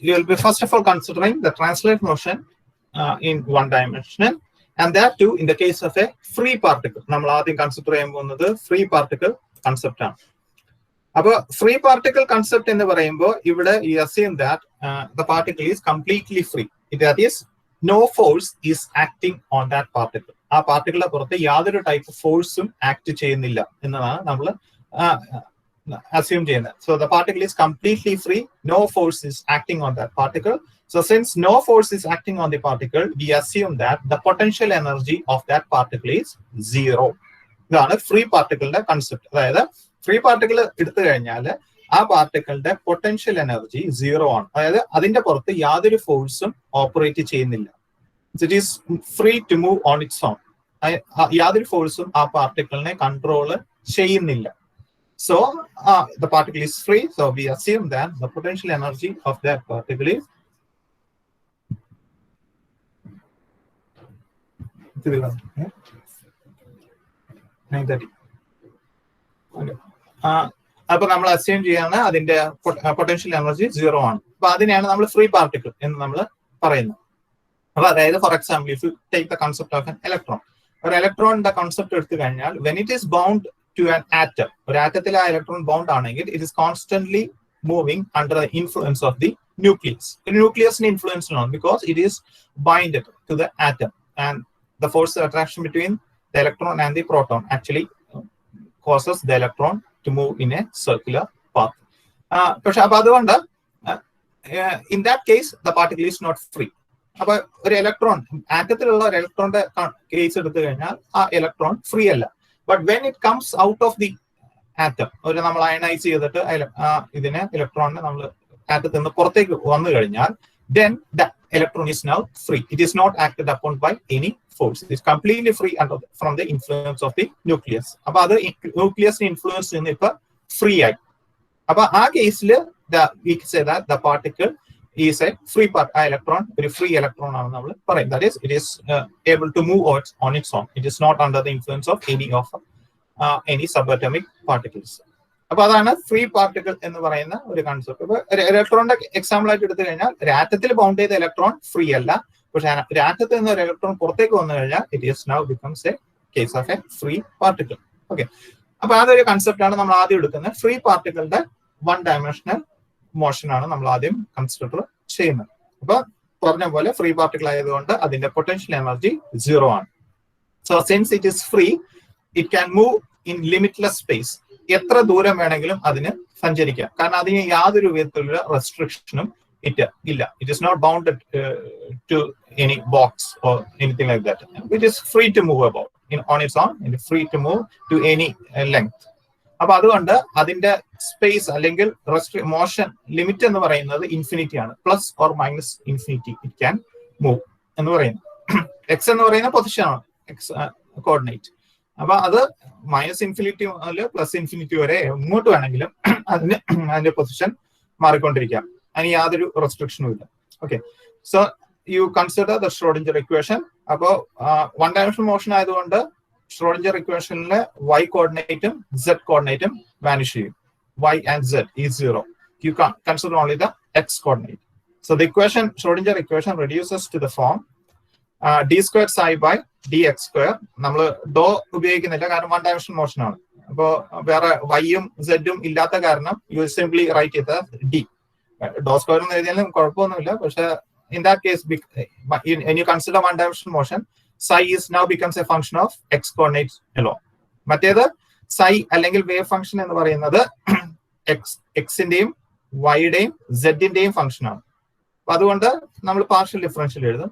You will be first of all considering the translate motion in one dimension, and that too in the case of a free particle. നമ്മൾ ആദ്യം consider ചെയ്യാൻ പോകുന്നത് free particle concept ആണ്. അപ്പോൾ free particle concept എന്ന് പറയുമ്പോൾ ഇവിടെ you assume that the particle is completely free. That is, no force is acting on that particle. ആ പാർട്ടിക്കിളിന്റെ പുറത്ത് യാതൊരു ടൈപ്പ് ഫോഴ്സും ആക്ട് ചെയ്യുന്നില്ല എന്നതാണ് നമ്മൾ assume ചെയ്യുന്നത്. So the particle is completely free, no force is acting on that particle. So since no force is acting on the particle, we assume that the potential energy of that particle is zero. ഇതാണ് free പാർട്ടിക്കിളിന്റെ concept. അതായത് free particle എടുത്തു കഴിഞ്ഞാൽ ആ പാർട്ടിക്കിളിന്റെ potential energy zero ആണ്. അതായത് അതിന്റെ പുറത്ത് യാതൊരു ഫോഴ്സും ഓപ്പറേറ്റ് ചെയ്യുന്നില്ല. It is free to move on its own. യാതൊരു ഫോഴ്സും ആ പാർട്ടിക്കിളിനെ കൺട്രോള് ചെയ്യുന്നില്ല. So the particle is free. So we assume that the potential energy of that particle is അപ്പൊ നമ്മൾ അസ്യൂം ചെയ്യാണ് അതിന്റെ പൊട്ടൻഷ്യൽ എനർജി സീറോ ആണ്. അപ്പൊ അതിനെയാണ് നമ്മൾ ഫ്രീ പാർട്ടിക്കിൾ എന്ന് നമ്മൾ പറയുന്നത്. അപ്പൊ അതായത് for example if you take the concept of an electron. ഒരു ഇലക്ട്രോണിന്റെ കൺസെപ്റ്റ് എടുത്തു കഴിഞ്ഞാൽ when it is bound to an atom, ഒരു ആറ്റത്തിൽ ആ ഇലക്ട്രോൺ ബൗണ്ട് ആണെങ്കിൽ it is constantly moving under the influence of the nucleus. The nucleus influence on because it is binded to the atom, and the force of attraction between the electron and the proton actually causes the electron to move in a circular path. പക്ഷെ അപ്പൊ അതുകൊണ്ട് in that case the particle is not free. അപ്പൊ ഒരു electron ആറ്റത്തിലുള്ള ഒരു ഇലക്ട്രോണിന്റെ case എടുത്തു കഴിഞ്ഞാൽ ആ ഇലക്ട്രോൺ ഫ്രീ അല്ല. But when it comes out of the atom, ഒരു നമ്മൾ അയണൈസ് ചെയ്തിട്ട് ഇതിനെ ഇലക്ട്രോണിനെ നമ്മൾ ആറ്റത്തിൽ നിന്ന് പുറത്തേക്ക് വന്നു കഴിഞ്ഞാൽ then the electron is now free. It is not acted upon by any force. It is completely free from the influence of the nucleus. അപ്പൊ അത് ന്യൂക്ലിയസിന്റെ ഇൻഫ്ലുവൻസ് നിന്ന് ഇപ്പൊ ഫ്രീ ആയി. അപ്പൊ ആ കേസിൽ we can say that the particle is a free part. ആ electron ഒരു ഫ്രീ ഇലക്ട്രോൺ ആണ് നമ്മൾ പറയും. That is, it is able to move on its own. It is not under the influence of any subatomic particles. അപ്പൊ അതാണ് free particle എന്ന് പറയുന്ന ഒരു കൺസെപ്റ്റ്. അപ്പൊ ഇലക്ട്രോണിന്റെ എക്സാമ്പിൾ ആയിട്ട് എടുത്തു കഴിഞ്ഞാൽ ഒരു ആറ്റത്തിൽ ബൗണ്ട് ചെയ്ത ഇലക്ട്രോൺ ഫ്രീ അല്ല. പക്ഷെ ഒരു ആറ്റത്തിൽ നിന്ന് ഒരു ഇലക്ട്രോൺ പുറത്തേക്ക് വന്നു കഴിഞ്ഞാൽ it is now becomes a case of a free particle. Okay, അപ്പൊ അതൊരു കൺസെപ്റ്റ് ആണ് നമ്മൾ ആദ്യം എടുക്കുന്നത്. ഫ്രീ പാർട്ടിക്കിളിന്റെ വൺ ഡയമെൻഷണൽ മോഷൻ ആണ് നമ്മൾ ആദ്യം കൺസിഡർ ചെയ്യുന്നത്. അപ്പൊ പറഞ്ഞ പോലെ ഫ്രീ പാർട്ടിക്കിൾ ആയതുകൊണ്ട് അതിന്റെ പൊട്ടൻഷ്യൽ എനർജി സീറോ ആണ്. So since it is free, it can move in limitless space. എത്ര ദൂരം വേണമെങ്കിലും അതിന് സഞ്ചരിക്കാം. കാരണം അതിന് യാതൊരു വിധത്തിലുള്ള റെസ്ട്രിക്ഷനും ഇല്ല. It is not bounded to any box or anything like that. It is free to move about on its own. It free to move to any length. അപ്പൊ അതുകൊണ്ട് അതിന്റെ സ്പേസ് അല്ലെങ്കിൽ മോഷൻ ലിമിറ്റ് എന്ന് പറയുന്നത് ഇൻഫിനിറ്റി ആണ്. Plus or minus infinity it can move എന്ന് പറയുന്നത്. X എന്ന് പറയുന്ന പൊസിഷൻ ആണ്, എക്സ് കോർഡിനേറ്റ്. അപ്പൊ അത് മൈനസ് ഇൻഫിനിറ്റി മുതൽ പ്ലസ് ഇൻഫിനിറ്റി വരെ എങ്ങോട്ട് വേണമെങ്കിലും അതിന്റെ പൊസിഷൻ മാറിക്കൊണ്ടിരിക്കാം. അതിന് യാതൊരു റെസ്ട്രിക്ഷനും ഇല്ല. Okay, so you consider the Schrödinger equation. അപ്പോ വൺ ഡയമെൻഷണൽ മോഷൻ ആയതുകൊണ്ട് ഷ്രോഡിഞ്ചർ ഇക്വേഷനിലെ y കോർഡിനേറ്റും z കോർഡിനേറ്റും വാനിഷ് ചെയ്യും. y and z is zero. You can consider only the x coordinate. So the equation, Schrodinger equation, reduces to the form d squared psi by dx square. നമ്മൾ ഡോ ഉപയോഗിക്കുന്നില്ല, കാരണം one dimensional motion ആണ്. അപ്പോ വേറെ വൈയും സെഡും ഇല്ലാത്ത കാരണം U simply right ചെയ്ത D. ഡോ square എന്ന് എഴുതിയാലും കുഴപ്പമൊന്നുമില്ല. പക്ഷെ in that case, when you consider one dimensional motion, psi is now becomes a function of x coordinates alone. മറ്റേത് psi അല്ലെങ്കിൽ വേവ് ഫംഗ്ഷൻ എന്ന് പറയുന്നത് എക്സിന്റെയും വൈയുടെയും സെഡിന്റെയും ഫംഗ്ഷൻ ആണ്. അപ്പൊ അതുകൊണ്ട് നമ്മൾ പാർഷ്യൽ ഡിഫറൻഷ്യൽ എഴുതും.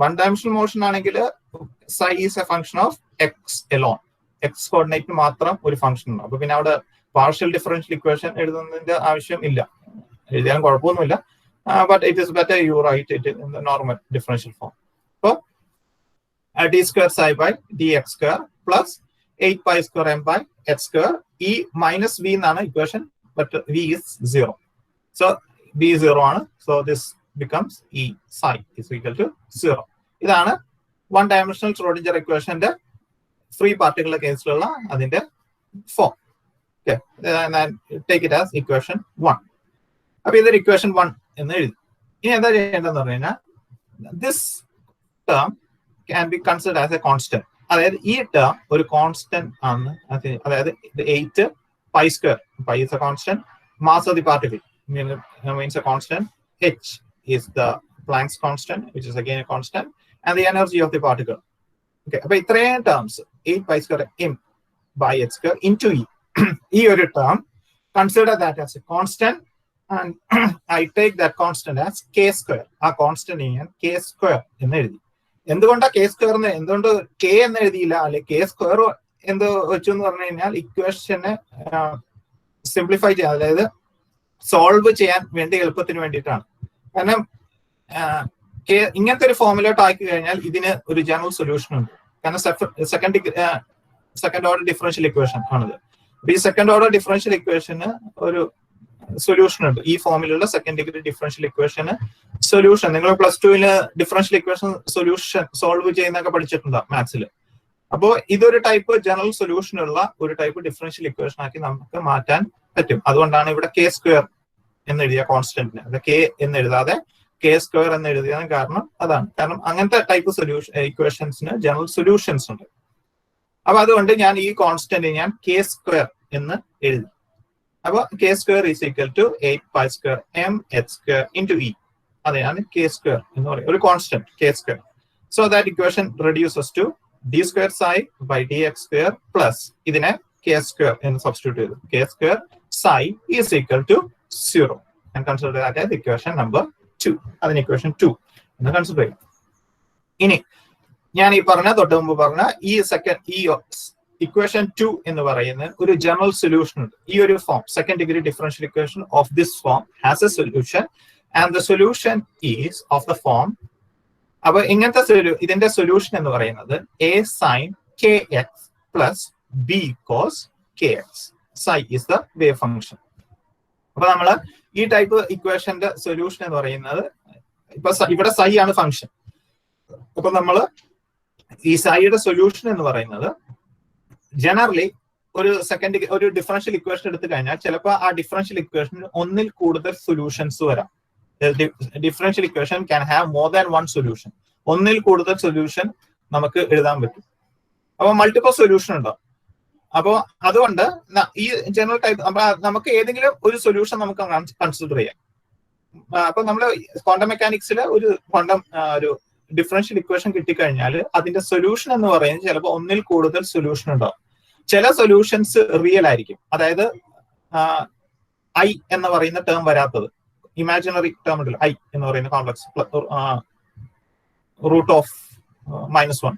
വൺ ഡയമെൻഷണൽ മോഷൻ ആണെങ്കിൽ psi is a function of x alone. X coordinate മാത്രം ഒരു ഫംഗ്ഷൻ ഉണ്ട്. അപ്പൊ പിന്നെ അവിടെ പാർഷ്യൽ ഡിഫറൻഷ്യൽ ഇക്വേഷൻ എഴുതുന്നതിന്റെ ആവശ്യം ഇല്ല. എഴുതിയാലും കുഴപ്പമൊന്നുമില്ല. But it is better you write it in the normal differential form. So d square psi by dx square plus 8 pi square m by h square. E minus v എന്നാണ് equation, but v is 0. So v is 0 ആണ്. So this becomes E psi is equal to 0. ഇതാണ് one dimensional Schrodinger equationന്റെ free particle കേസിലുള്ള അതിന്റെ form. Okay, and then take it as equation 1. അപ്പോൾ ഇതൊരു equation 1 എന്ന് എഴുതി. ഇനി എന്താ ചെയ്യേണ്ടതെന്ന് പറഞ്ഞു കഴിഞ്ഞാൽ this term can be considered as a constant. അതായത് ഈ ടേം ഒരു കോൺസ്റ്റന്റ് ആണ്. അതായത് 8 pi square. Pi is a constant. Mass of the particle means a constant. H is the Planck's constant, which is again a constant, and the energy of the particle. Okay, അപ്പോൾ ഇത്രയും terms 8 pi square m by h square into e. ഈ ഒരു term consider that as a constant, and I take that constant as k square. ആ constant ഞാൻ k square എന്ന് എഴുതി. എന്തുകൊണ്ടാണ് k square എന്ന്, എന്തുകൊണ്ട് k എന്ന് എഴുതിയില്ല, അല്ലെ k square എന്ത് വെച്ചു എന്ന് പറഞ്ഞു കഴിഞ്ഞാൽ ഇക്വേഷനെ സിംപ്ലിഫൈ ചെയ്യാൻ, അതായത് സോൾവ് ചെയ്യാൻ വേണ്ടി എളുപ്പത്തിന് വേണ്ടിയിട്ടാണ്. കാരണം ഇങ്ങനത്തെ ഒരു ഫോമിലോട്ട് ആക്കി കഴിഞ്ഞാൽ ഇതിന് ഒരു ജനറൽ സൊല്യൂഷൻ ഉണ്ട്. കാരണം സെക്കൻഡ് ഓർഡർ ഡിഫറൻഷ്യൽ ഇക്വേഷൻ ആണിത്. ഈ സെക്കൻഡ് ഓർഡർ ഡിഫറൻഷ്യൽ ഇക്വേഷന് ഒരു സൊല്യൂഷൻ ഉണ്ട്. ഈ ഫോമിലുള്ള സെക്കൻഡ് ഡിഗ്രി ഡിഫറൻഷ്യൽ ഇക്വേഷന് സൊല്യൂഷൻ നിങ്ങൾ +2 ഡിഫറൻഷ്യൽ ഇക്വേഷൻ സൊല്യൂഷൻ സോൾവ് ചെയ്യുന്നൊക്കെ പഠിച്ചിട്ടുണ്ടോ മാത്സിൽ. അപ്പോൾ ഇതൊരു ടൈപ്പ് ജനറൽ സൊല്യൂഷൻ ഉള്ള ഒരു ടൈപ്പ് ഡിഫറൻഷ്യൽ ഇക്വേഷൻ ആക്കി നമുക്ക് മാറ്റാൻ പറ്റും. അതുകൊണ്ടാണ് ഇവിടെ k സ്ക്വയർ എന്ന് എഴുതിയ കോൺസ്റ്റന്റിന് അത് k എന്ന് എഴുതാതെ k സ്ക്വയർ എന്ന് എഴുതിയതിന് കാരണം അതാണ്. കാരണം അങ്ങനത്തെ ടൈപ്പ് സൊല്യൂഷൻ ഇക്വേഷൻസിന് ജനറൽ സൊല്യൂഷൻസ് ഉണ്ട്. അപ്പൊ അതുകൊണ്ട് ഞാൻ ഈ കോൺസ്റ്റന്റ് ഞാൻ k സ്ക്വയർ എന്ന് എഴുതി. അപ്പൊ k square is equal to 8 pi square m h square into e. അതെയാണ് k സ്ക്വയർ എന്ന് പറയുന്നത്, ഒരു കോൺസ്റ്റന്റ് k സ്ക്വയർ. So that equation reduces to d square psi by dx square plus ഇതിനെ k square എന്ന് സബ്സ്റ്റിറ്റ്യൂട്ട് ചെയ്തു. k square psi is equal to 0 and consider that as equation number 2. അതിന് equation 2 എന്ന് consider ചെയ്യും. ഇനി ഞാൻ ഈ പറഞ്ഞ തൊട്ട് മുമ്പ് പറഞ്ഞ ഈ ഇക്വേഷൻ 2 എന്ന് പറയുന്ന ഒരു ജനറൽ സൊല്യൂഷൻ ഉണ്ട്. ഈ ഒരു form second degree differential equation of this form has A solution and the solution is of the form. അപ്പൊ ഇങ്ങനത്തെ ഇതിന്റെ സൊല്യൂഷൻ എന്ന് പറയുന്നത് a sin kx plus b cos kx. psi is the wave function. അപ്പൊ നമ്മള് ഈ type ഇക്വേഷന്റെ solution എന്ന് പറയുന്നത് ഇപ്പൊ ഇവിടെ psi ആണ് ഫംഗ്ഷൻ. അപ്പൊ നമ്മള് ഈ psiയുടെ സൊല്യൂഷൻ എന്ന് പറയുന്നത് ജനറലി ഒരു ഡിഫറൻഷ്യൽ ഇക്വേഷൻ എടുത്തു കഴിഞ്ഞാൽ ചിലപ്പോൾ ആ ഡിഫറൻഷ്യൽ ഇക്വേഷനിൽ ഒന്നിൽ കൂടുതൽ സൊല്യൂഷൻസ് വരാം. Differential equation can have more than one solution. ഒന്നിൽ കൂടുതൽ സൊല്യൂഷൻ നമുക്ക് എഴുതാൻ പറ്റും. അപ്പൊ മൾട്ടിപ്പിൾ സൊല്യൂഷൻ ഉണ്ടാവും. അപ്പോൾ അതുകൊണ്ട് ഈ ജനറൽ ടൈപ്പ് നമുക്ക് ഏതെങ്കിലും ഒരു സൊല്യൂഷൻ നമുക്ക് കൺസിഡർ ചെയ്യാം. അപ്പൊ നമ്മൾ ക്വാണ്ടം മെക്കാനിക്സിൽ ഒരു ഡിഫറൻഷ്യൽ ഇക്വേഷൻ കിട്ടിക്കഴിഞ്ഞാൽ അതിന്റെ സൊല്യൂഷൻ എന്ന് പറയുന്നത് ചിലപ്പോൾ ഒന്നിൽ കൂടുതൽ സൊല്യൂഷൻ ഉണ്ടാവും. ചില സൊല്യൂഷൻസ് റിയൽ ആയിരിക്കും, അതായത് ഐ എന്ന് പറയുന്ന ടേം വരാത്തത്, ഇമാജിനറി ടേം ഉണ്ടല്ലോ ഐ എന്ന് പറയുന്ന കോംപ്ലക്സ് √(-1)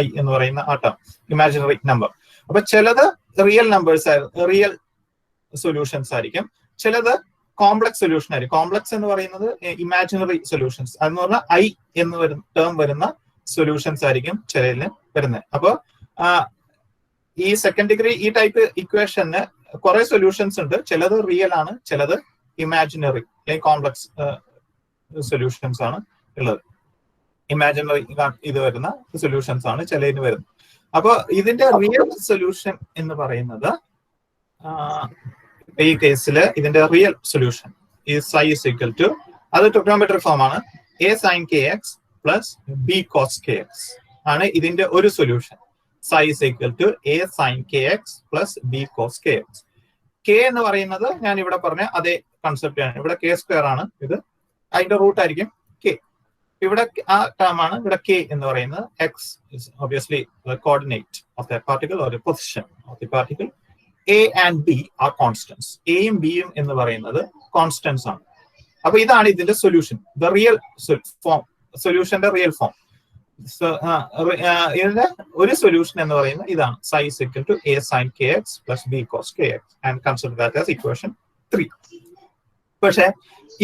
ഐ എന്ന് പറയുന്ന ആ ടേം ഇമാജിനറി നമ്പർ. അപ്പൊ ചിലത് റിയൽ നമ്പേഴ്സ് റിയൽ സൊല്യൂഷൻസ് ആയിരിക്കും, ചിലത് കോംപ്ലക്സ് സൊല്യൂഷൻ ആയിരിക്കും. കോംപ്ലക്സ് എന്ന് പറയുന്നത് ഇമാജിനറി സൊല്യൂഷൻസ്, അതെന്ന് പറഞ്ഞാൽ ഐ എന്ന് ടേം വരുന്ന സൊല്യൂഷൻസ് ആയിരിക്കും ചിലതിന് വരുന്നത്. അപ്പൊ ഈ സെക്കൻഡ് ഡിഗ്രി ഈ ടൈപ്പ് ഇക്വേഷന് കുറെ സൊല്യൂഷൻസ് ഉണ്ട്. ചിലത് റിയൽ ആണ്, ചിലത് ഇമാജിനറി അല്ലെങ്കിൽ കോംപ്ലക്സ് സൊല്യൂഷൻസ് ആണ് ഉള്ളത്. ഇമാജിനറി ഇത് വരുന്ന സൊല്യൂഷൻസ് ആണ് ചിലതിന് വരുന്നത്. അപ്പൊ ഇതിന്റെ റിയൽ സൊല്യൂഷൻ എന്ന് പറയുന്നത് ഈ കേസിൽ ഇതിന്റെ റിയൽ സൊല്യൂഷൻ ഈ psi is equal to അത് ട്രിഗണോമെട്രിക് ഫോം ആണ് a sin kx plus b cos kx ആണ് ഇതിന്റെ ഒരു solution. psi is equal to a sin kx plus b cos kx. k എന്ന് പറയുന്നത് ഞാൻ ഇവിടെ പറഞ്ഞ അതേ കൺസെപ്റ്റ് ആണ്. ഇവിടെ k സ്ക്വയർ ആണ്, ഇത് അതിന്റെ റൂട്ട് ആയിരിക്കും k. ഇവിടെ ആ ടേം ആണ് ഇവിടെ k എന്ന് പറയുന്നത്. x is obviously the coordinate of that particle or the position of the particle. A and B are constants. എയും ബിയും എന്ന് പറയുന്നത് കോൺസ്റ്റൻസ് ആണ്. അപ്പൊ ഇതാണ് ഇതിന്റെ സൊല്യൂഷൻ, ദ റിയൽ ഫോം, സൊല്യൂഷന്റെ റിയൽ ഫോം. ഇതിന്റെ ഒരു സൊല്യൂഷൻ എന്ന് പറയുന്നത് ഇതാണ്, psi is equal to a sin kx plus b cos kx and consider that as equation 3. പക്ഷെ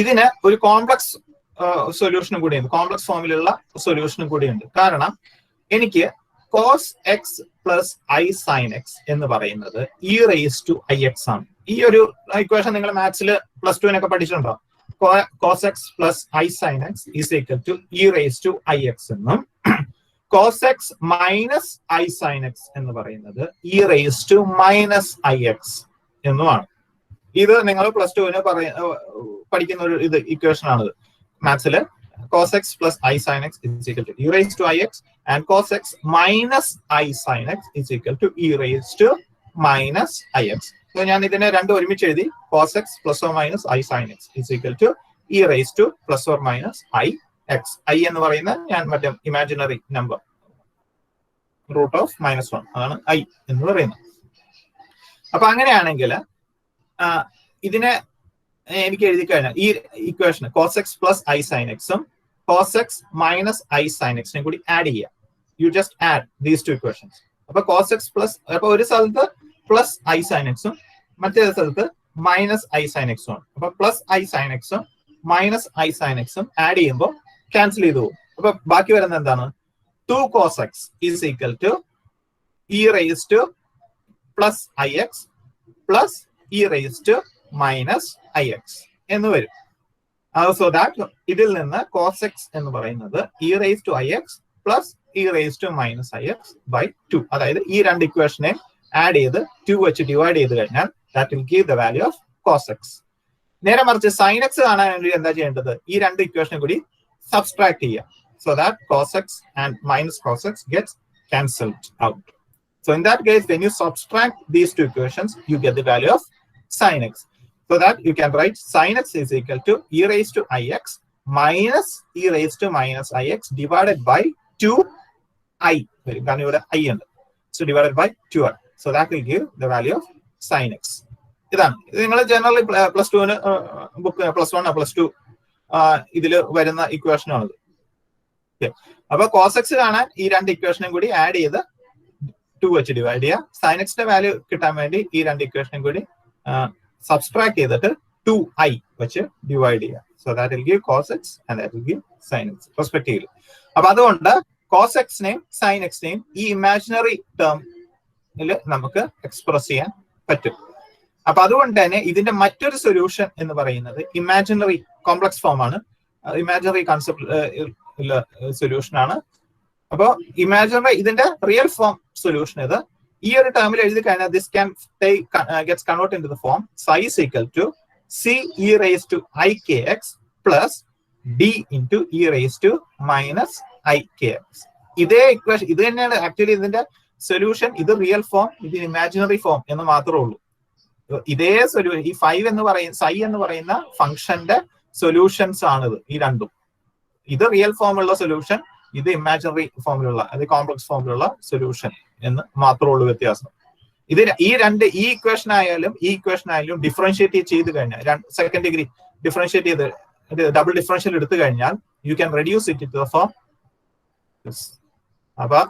ഇതിന് ഒരു കോംപ്ലക്സ് സൊല്യൂഷനും കൂടിയുണ്ട്, കോംപ്ലക്സ് ഫോമിലുള്ള സൊല്യൂഷനും കൂടിയുണ്ട്. കാരണം എനിക്ക് cos x plus i sin x എന്ന് പറയുന്നത് e raised to ix ആണ്. ഈ ഒരു ഇക്വേഷൻ നിങ്ങൾ മാത്സിൽ +2 പഠിച്ചിട്ടുണ്ടോ? cos x plus i sin x is equal to e raised to ix എന്നും cos x minus I sin x എന്ന് പറയുന്നത് e raised to minus ix എന്നുമാണ്. ഇത് നിങ്ങൾ പ്ലസ് ടുവിന് പഠിക്കുന്ന ഒരു ഇത് ഇക്വേഷൻ ആണിത്. മാത്സില് cos x plus I sin x is equal to e raised to ix and cos x minus I sin x is equal to e raised to minus ix. So ഞാൻ ഇതിനെ രണ്ടും ഒരുമിച്ച് എഴുതി. cos x plus or minus I sin x is equal to e raised to plus or minus I x. I എന്ന് പറയുന്ന ഞാൻ മറ്റേ imaginary number root of -1 അതാണ് I എന്ന് പറയുന്നത്. അപ്പൊ അങ്ങനെയാണെങ്കിൽ ഇതിനെ എനിക്ക് എഴുതി കഴിഞ്ഞാൽ ഈ equation cos x plus I sin x ഉം cos x minus I sin x നെ കൂടി ആഡ് ചെയ്യാം. You just add these two equations. അപ്പൊ cos x പ്ലസ് അപ്പൊ ഒരു സ്ഥലത്ത് പ്ലസ് I sin x ഉം മറ്റേ സ്ഥലത്ത് മൈനസ് I sin x ഉം ആണ്. അപ്പൊ പ്ലസ് I sin x ഉം മൈനസ് I sin x ഉം ആഡ് ചെയ്യുമ്പോൾ ക്യാൻസൽ ചെയ്തു പോകും. അപ്പൊ ബാക്കി വരുന്നത് എന്താണ്? 2 cos x is equal to e raised to plus ix plus e raised to minus ix എന്ന് വരും. സോ ദാറ്റ് ഇതിൽ നിന്ന് cos x എന്ന് പറയുന്നത് e raised to ix plus e raised to minus ix by 2. അതായത് ഈ രണ്ട് ഇക്വേഷനെ add ചെയ്ത് 2 വെച്ച് ഡിവൈഡ് ചെയ്ത് കഴിഞ്ഞാൽ that will give the value of cos x. നേരെ മറിച്ച് sin x കാണാൻ വേണ്ടി എന്താ ചെയ്യേണ്ടത്? ഈ രണ്ട് ഇക്വേഷനെ കൂടി സബ്സ്ട്രാക്ട് ചെയ്യുക. So that cos x and minus cos x gets cancelled out. So in that case, when you subtract these two equations, you get the value of sin x. So that you can write sin x is equal to e raised to ix minus e raised to minus ix divided by 2i. So divided by 2i. So that will give the value of sin x. ഇതാണ് നിങ്ങൾ generally plus ടുവിന് book plus 1 plus 2 ഇതിൽ വരുന്ന ഇക്വേഷനാണിത്. അപ്പൊ cos x കാണാൻ ഈ രണ്ട് ഇക്വേഷനും കൂടി ആഡ് ചെയ്ത് 2 വെച്ച് ഡിവൈഡ് ചെയ്യുക. sin x ന്റെ വാല്യൂ കിട്ടാൻ വേണ്ടി ഈ രണ്ട് ഇക്വേഷനും കൂടി സബ്സ്ട്രാക്ട് ചെയ്തിട്ട് 2i വെച്ച് ഡിവൈഡ് ചെയ്യുക. So that will give cos x and that will give sin x respectively. അപ്പൊ അതുകൊണ്ട് cos x നെയും sin x നെയും ഈ ഇമാജിനറി ടേമിൽ നമുക്ക് എക്സ്പ്രസ് ചെയ്യാൻ പറ്റും. അപ്പൊ അതുകൊണ്ട് തന്നെ ഇതിന്റെ മറ്റൊരു സൊല്യൂഷൻ എന്ന് പറയുന്നത് ഇമാജിനറി കോംപ്ലക്സ് ഫോം ആണ്. ഇമാജിനറി കൺസെപ്റ്റ് സൊല്യൂഷൻ ആണ്. അപ്പൊ ഇമാജിനറി ഇതിന്റെ റിയൽ ഫോം സൊല്യൂഷൻ ഇത് ഈ ഒരു ടേമിൽ എഴുതി കഴിഞ്ഞാൽ this can gets convert into the form psi is equal to c e raised to ikx plus d into e raised to minus ikx. ഇതേ ഇക്വേഷൻ ഇത് തന്നെയാണ് ആക്ച്വലി ഇതിന്റെ സൊല്യൂഷൻ. ഇത് റിയൽ ഫോം, ഇത് ഇമാജിനറി ഫോം എന്ന് മാത്രമേ ഉള്ളൂ. ഇതേ സൊല്യൂഷൻ ഈ 5 എന്ന് പറയുന്ന psi എന്ന് പറയുന്ന ഫംഗ്ഷന്റെ സൊല്യൂഷൻസ് ആണിത് ഈ രണ്ടും. ഇത് റിയൽ ഫോമിലുള്ള സൊല്യൂഷൻ, ഇത് ഇമാജിനറി ഫോമിലുള്ള അത് കോംപ്ലക്സ് ഫോമിലുള്ള സൊല്യൂഷൻ എന്ന് മാത്രമേ ഉള്ളൂ വ്യത്യാസം. ഇത് ഈ ഇക്വേഷൻ ആയാലും ഈ ഇക്വേഷൻ ആയാലും ഡിഫറൻഷിയേറ്റ് ചെയ്ത് കഴിഞ്ഞാൽ സെക്കൻഡ് ഡിഗ്രി ഡിഫറൻഷിയേറ്റ് ചെയ്ത് ഡബിൾ ഡിഫറൻഷ്യൽ എടുത്തു കഴിഞ്ഞാൽ you can reduce it to the form. അപ്പൊ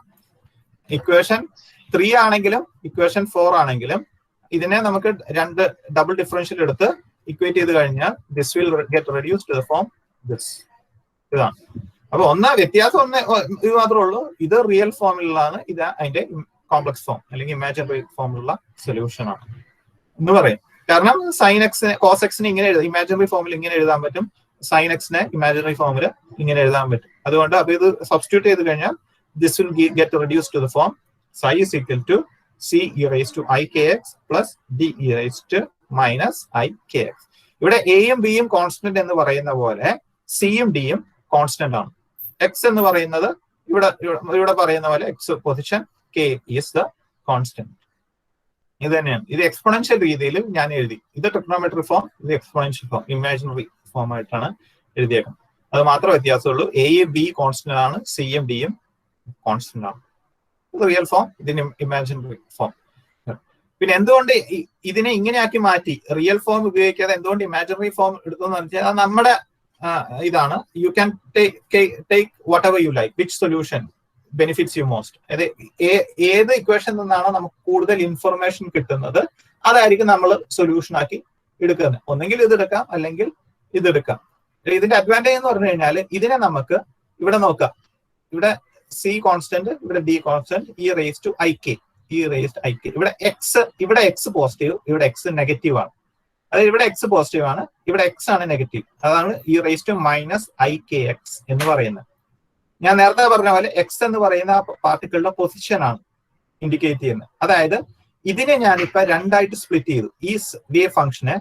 ഇക്വേഷൻ 3 ആണെങ്കിലും ഇക്വേഷൻ 4 ആണെങ്കിലും ഇതിനെ നമുക്ക് രണ്ട് ഡബിൾ ഡിഫറൻഷ്യൽ എടുത്ത് ഇക്വേറ്റ് ചെയ്ത് കഴിഞ്ഞാൽ this will get reduce to the form this. ഇതാണ്. അപ്പൊ വ്യത്യാസം ഇത് മാത്രമേ ഉള്ളൂ. ഇത് റിയൽ ഫോമിലുള്ളതാണ്, ഇത് അതിന്റെ കോംപ്ലക്സ് ഫോം അല്ലെങ്കിൽ ഇമാജിനറി ഫോമിലുള്ള സൊല്യൂഷൻ ആണ് എന്ന് പറയും. കാരണം sin x cos x നെ ഇങ്ങനെ എഴുതാം, ഇമാജിനറി ഫോമിൽ ഇങ്ങനെ എഴുതാൻ പറ്റും, sin x നെ ഇമാജിനറി ഫോമിൽ ഇങ്ങനെ എഴുതാൻ പറ്റും. അതുകൊണ്ട് അപ്പൊ ഇത് സബ്സ്റ്റിറ്റ്യൂട്ട് ചെയ്ത് കഴിഞ്ഞാൽ this will get reduce to the form psi is equal to c e raised to ikx plus d e raised to minus ikx. ഇവിടെ എയും ബിയും കോൺസ്റ്റന്റ് എന്ന് പറയുന്ന പോലെ സിയും ഡിയും കോൺസ്റ്റന്റ് ആണ്. എക്സ് എന്ന് പറയുന്നത് ഇവിടെ പറയുന്ന പോലെ X position K is the constant. ഇത് തന്നെയാണ്. ഇത് എക്സ്പോണൻഷ്യൽ രീതിയിൽ ഞാൻ എഴുതി. ഇത് ട്രിഗ്നോമെട്രി ഫോം, ഇത് എക്സ്പോണൻഷ്യൽ ഫോം, ഇമാജിനറി ഫോം ആയിട്ടാണ് എഴുതിയേക്കുന്നത്. അത് മാത്രമേ വ്യത്യാസമുള്ളൂ. എയും ബി കോൺസ്റ്റന്റ് ആണ്, സിയും ഡിയും കോൺസ്റ്റന്റ് ആണ്. ഇത് റിയൽ ഫോം, ഇതിന് ഇമാജിനറി ഫോം. പിന്നെ എന്തുകൊണ്ട് ഇതിനെ ഇങ്ങനെയാക്കി മാറ്റി റിയൽ ഫോം ഉപയോഗിക്കാതെ എന്തുകൊണ്ട് ഇമാജിനറി ഫോം എടുത്തെന്ന് വെച്ചാൽ അത് നമ്മുടെ ഇതാണ്. You can take what ever you like, which solution benefits U most. അതായത് ഏത് ഇക്വേഷൻ നിന്നാണോ നമുക്ക് കൂടുതൽ ഇൻഫർമേഷൻ കിട്ടുന്നത് അതായിരിക്കും നമ്മൾ സൊല്യൂഷൻ ആക്കി എടുക്കുന്നത്. ഒന്നെങ്കിൽ ഇത് എടുക്കാം അല്ലെങ്കിൽ ഇത് എടുക്കാം. ഇതിന്റെ അഡ്വാൻറ്റേജ് എന്ന് പറഞ്ഞു കഴിഞ്ഞാൽ ഇതിനെ നമുക്ക് ഇവിടെ നോക്കാം. ഇവിടെ സി കോൺസ്റ്റന്റ്, ഇവിടെ D constant, e raise to I k, e raise to I k. ഇവിടെ എക്സ് പോസിറ്റീവ്, ഇവിടെ എക്സ് നെഗറ്റീവ് ആണ്. അതായത് ഇവിടെ എക്സ് പോസിറ്റീവ് ആണ്, ഇവിടെ എക്സ് ആണ് നെഗറ്റീവ്. അതാണ് e raise to minus i K x എന്ന് പറയുന്നത്. ഞാൻ നേരത്തെ പറഞ്ഞ പോലെ എക്സ് എന്ന് പറയുന്ന പാർട്ടിക്കിളുടെ പൊസിഷൻ ആണ് ഇൻഡിക്കേറ്റ് ചെയ്യുന്നത്. അതായത് ഇതിനെ ഞാനിപ്പോ രണ്ടായിട്ട് സ്പ്ലിറ്റ് ചെയ്തു, ഈ വേവ് ഫംഗ്ഷനെ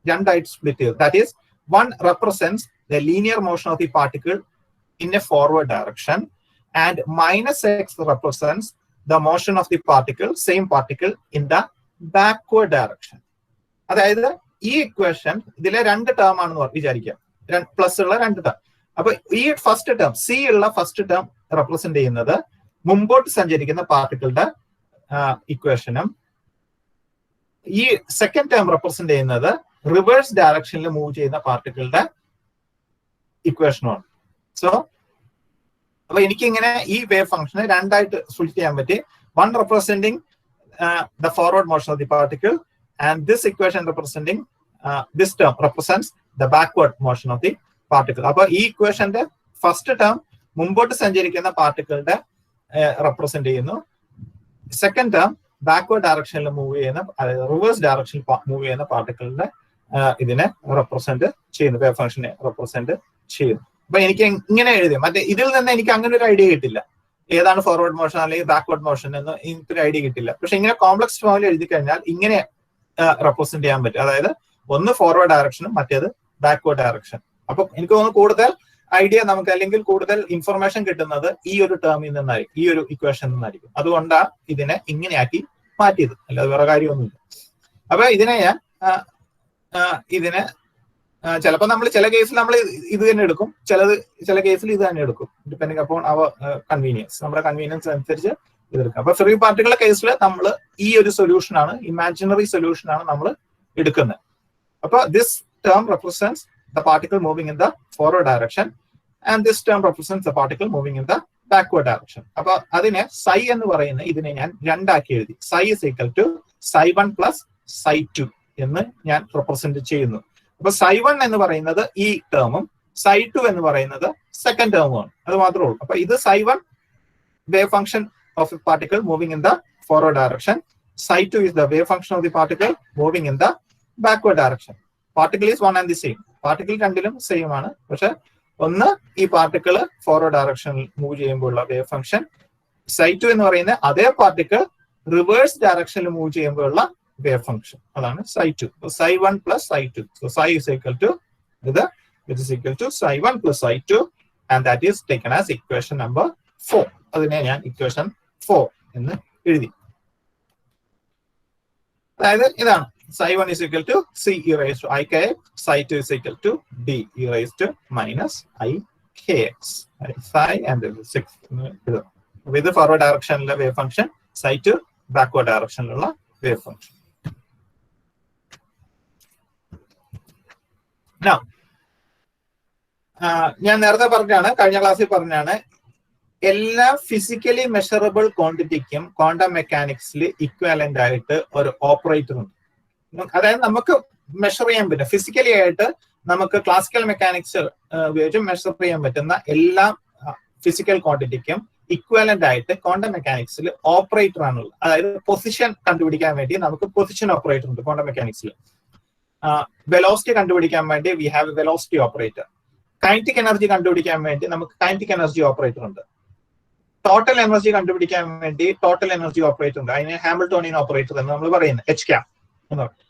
രണ്ടായിട്ട് സ്പ്ലിറ്റ് ചെയ്തു. That is one represents the linear motion of the particle in A forward direction and -x represents the motion of the particle, same particle, in the backward direction. അതായത് ഈ equation ഇതിലെ രണ്ട് term ആണെന്ന് വിചാരിക്കാം, plus ഉള്ള രണ്ട് term. അപ്പൊ ഈ ഫസ്റ്റ് ടേം, സി ഉള്ള ഫസ്റ്റ് ടേം റെപ്രസെന്റ് ചെയ്യുന്നത് മുമ്പോട്ട് സഞ്ചരിക്കുന്ന പാർട്ടിക്കിളുടെ ഇക്വേഷനും ഈ സെക്കൻഡ് ടേം റെപ്രസെന്റ് ചെയ്യുന്നത് റിവേഴ്സ് ഡയറക്ഷനിൽ മൂവ് ചെയ്യുന്ന പാർട്ടിക്കിളുടെ ഇക്വേഷനുമാണ്. സോ അപ്പൊ എനിക്കിങ്ങനെ ഈ വേവ് ഫംഗ്ഷനെ രണ്ടായിട്ട് സ്പ്ലിറ്റ് ചെയ്യാൻ പറ്റി. One representing the forward motion of the particle and this equation representing this term represents the backward motion of the particle. അപ്പൊ ഈ ഇക്വേഷന്റെ ഫസ്റ്റ് ടേം മുമ്പോട്ട് സഞ്ചരിക്കുന്ന പാർട്ടിക്കിളുടെ റെപ്രസെന്റ് ചെയ്യുന്നു, സെക്കൻഡ് ടേം ബാക്ക്വേർഡ് ഡയറക്ഷനിൽ മൂവ് ചെയ്യുന്ന, റിവേഴ്സ് ഡയറക്ഷനിൽ മൂവ് ചെയ്യുന്ന പാർട്ടിക്കിളിന്റെ ഇതിനെ റെപ്രസെന്റ് ചെയ്യുന്നു, വേവ് ഫംഗ്ഷനെ റെപ്രസെന്റ് ചെയ്യുന്നു. അപ്പൊ എനിക്ക് ഇങ്ങനെ എഴുതി, മറ്റേ ഇതിൽ നിന്ന് എനിക്ക് അങ്ങനെ ഒരു ഐഡിയ കിട്ടില്ല, ഏതാണ് ഫോർവേഡ് മോഷൻ അല്ലെങ്കിൽ ബാക്ക്വേർഡ് മോഷൻ എന്ന് എനിക്കൊരു ഐഡിയ കിട്ടില്ല. പക്ഷെ ഇങ്ങനെ കോംപ്ലക്സ് ഫോമിൽ എഴുതി കഴിഞ്ഞാൽ ഇങ്ങനെ റെപ്രസെന്റ് ചെയ്യാൻ പറ്റും. അതായത് ഒന്ന് ഫോർവേഡ് ഡയറക്ഷനും മറ്റേത് ബാക്ക്വേർഡ് ഡയറക്ഷൻ. അപ്പൊ എനിക്ക് തോന്നുന്നു കൂടുതൽ ഐഡിയ നമുക്ക് അല്ലെങ്കിൽ കൂടുതൽ ഇൻഫർമേഷൻ കിട്ടുന്നത് ഈ ഒരു ടേമിൽ നിന്നായിരിക്കും, ഈ ഒരു ഇക്വേഷൻ നിന്നായിരിക്കും. അതുകൊണ്ടാണ് ഇതിനെ ഇങ്ങനെയാക്കി മാറ്റിയത്, അല്ലാതെ വേറെ കാര്യമൊന്നുമില്ല. അപ്പൊ ഇതിനെ ഞാൻ ഇതിനെ ചിലപ്പോൾ നമ്മൾ ചില കേസിൽ നമ്മൾ ഇത് തന്നെ എടുക്കും, ചില കേസിൽ ഇത് തന്നെ എടുക്കും, ഡിപ്പെൻഡിങ് അപ്പോൺ അവർ കൺവീനിയൻസ്, നമ്മുടെ കൺവീനിയൻസ് അനുസരിച്ച് ഇതെടുക്കാം. അപ്പൊ ഫ്രീ പാർട്ടിക്കുലർ കേസിൽ നമ്മൾ ഈ ഒരു സൊല്യൂഷൻ ആണ്, ഇമാജിനറി സൊല്യൂഷൻ ആണ് നമ്മൾ എടുക്കുന്നത്. അപ്പൊ this term represents the particle moving in the forward direction and this term represents the particle moving in the backward direction. അപ്പൊ അതിനെ സൈ എന്ന് പറയുന്ന ഇതിനെ ഞാൻ രണ്ടാക്കി എഴുതി. Psi is equal to ψ1 plus ψ2 എന്ന് ഞാൻ റെപ്രസെന്റ് ചെയ്യുന്നു. അപ്പൊ ψ1 എന്ന് പറയുന്നത് ഈ ടേമും ψ2 എന്ന് പറയുന്നത് സെക്കൻഡ് ടേമുമാണ്, അത് മാത്രമേ ഉള്ളൂ. അപ്പൊ ഇത് ψ1 wave function of a particle moving in the forward direction, ψ2 is the wave function of the particle moving in the backward direction. Particle is one and the same, particle രണ്ടിലും സെയിം ആണ്. പക്ഷെ ഒന്ന് ഈ പാർട്ടിക്കിൾ ഫോർവേഡ് ഡയറക്ഷനിൽ move ചെയ്യുമ്പോഴുള്ള wave function, ψ2 എന്ന് പറയുന്ന അതേ പാർട്ടിക്കിൾ റിവേഴ്സ് ഡയറക്ഷനിൽ മൂവ് ചെയ്യുമ്പോഴുള്ള wave function, അതാണ് ψ2. So ψ1 plus ψ2. So ψ is equal to it is equal to ψ1 plus ψ2 and that is taken as equation number 4. അതിനെ ഞാൻ equation 4 എന്ന് എഴുതി. അതായത് ഇതാണ് ψ1 is equal to c e raised to i kx, ψ2 is equal to d e raised to minus i kx. Psi and 6. With the forward direction wave function, ψ2 backward direction wave function. Now, ഞാൻ നേരത്തെ പറഞ്ഞാണ്, കഴിഞ്ഞ ക്ലാസ്സിൽ പറഞ്ഞാണ്, എല്ലാ physically measurable ക്വാണ്ടിറ്റിക്കും quantum മെക്കാനിക്സിൽ equivalent ആയിട്ട് ഒരു ഓപ്പറേറ്റർ ഉണ്ട്. അതായത് നമുക്ക് മെഷർ ചെയ്യാൻ പറ്റും, ഫിസിക്കലി ആയിട്ട് നമുക്ക് ക്ലാസിക്കൽ മെക്കാനിക്സ് ഉപയോഗിച്ച് മെഷർ ചെയ്യാൻ പറ്റുന്ന എല്ലാ ഫിസിക്കൽ ക്വാണ്ടിറ്റിക്കും ഇക്വാലന്റ് ആയിട്ട് ക്വാണ്ടം മെക്കാനിക്സിൽ ഓപ്പറേറ്റർ ആണുള്ളത്. അതായത് പൊസിഷൻ കണ്ടുപിടിക്കാൻ വേണ്ടി നമുക്ക് പൊസിഷൻ ഓപ്പറേറ്റർ ഉണ്ട് ക്വാണ്ടം മെക്കാനിക്സിൽ. വെലോസിറ്റി കണ്ടുപിടിക്കാൻ വേണ്ടി we have A velocity operator. Kinetic energy കണ്ടുപിടിക്കാൻ വേണ്ടി നമുക്ക് കൈനറ്റിക് എനർജി ഓപ്പറേറ്റർ ഉണ്ട്. ടോട്ടൽ എനർജി കണ്ടുപിടിക്കാൻ വേണ്ടി ടോട്ടൽ എനർജി ഓപ്പറേറ്റർ ഉണ്ട്, അതിന് ഹാമിൽട്ടോണിയൻ ഓപ്പറേറ്റർ എന്ന് നമ്മൾ പറയുന്നത് H cap എന്ന് പറയും.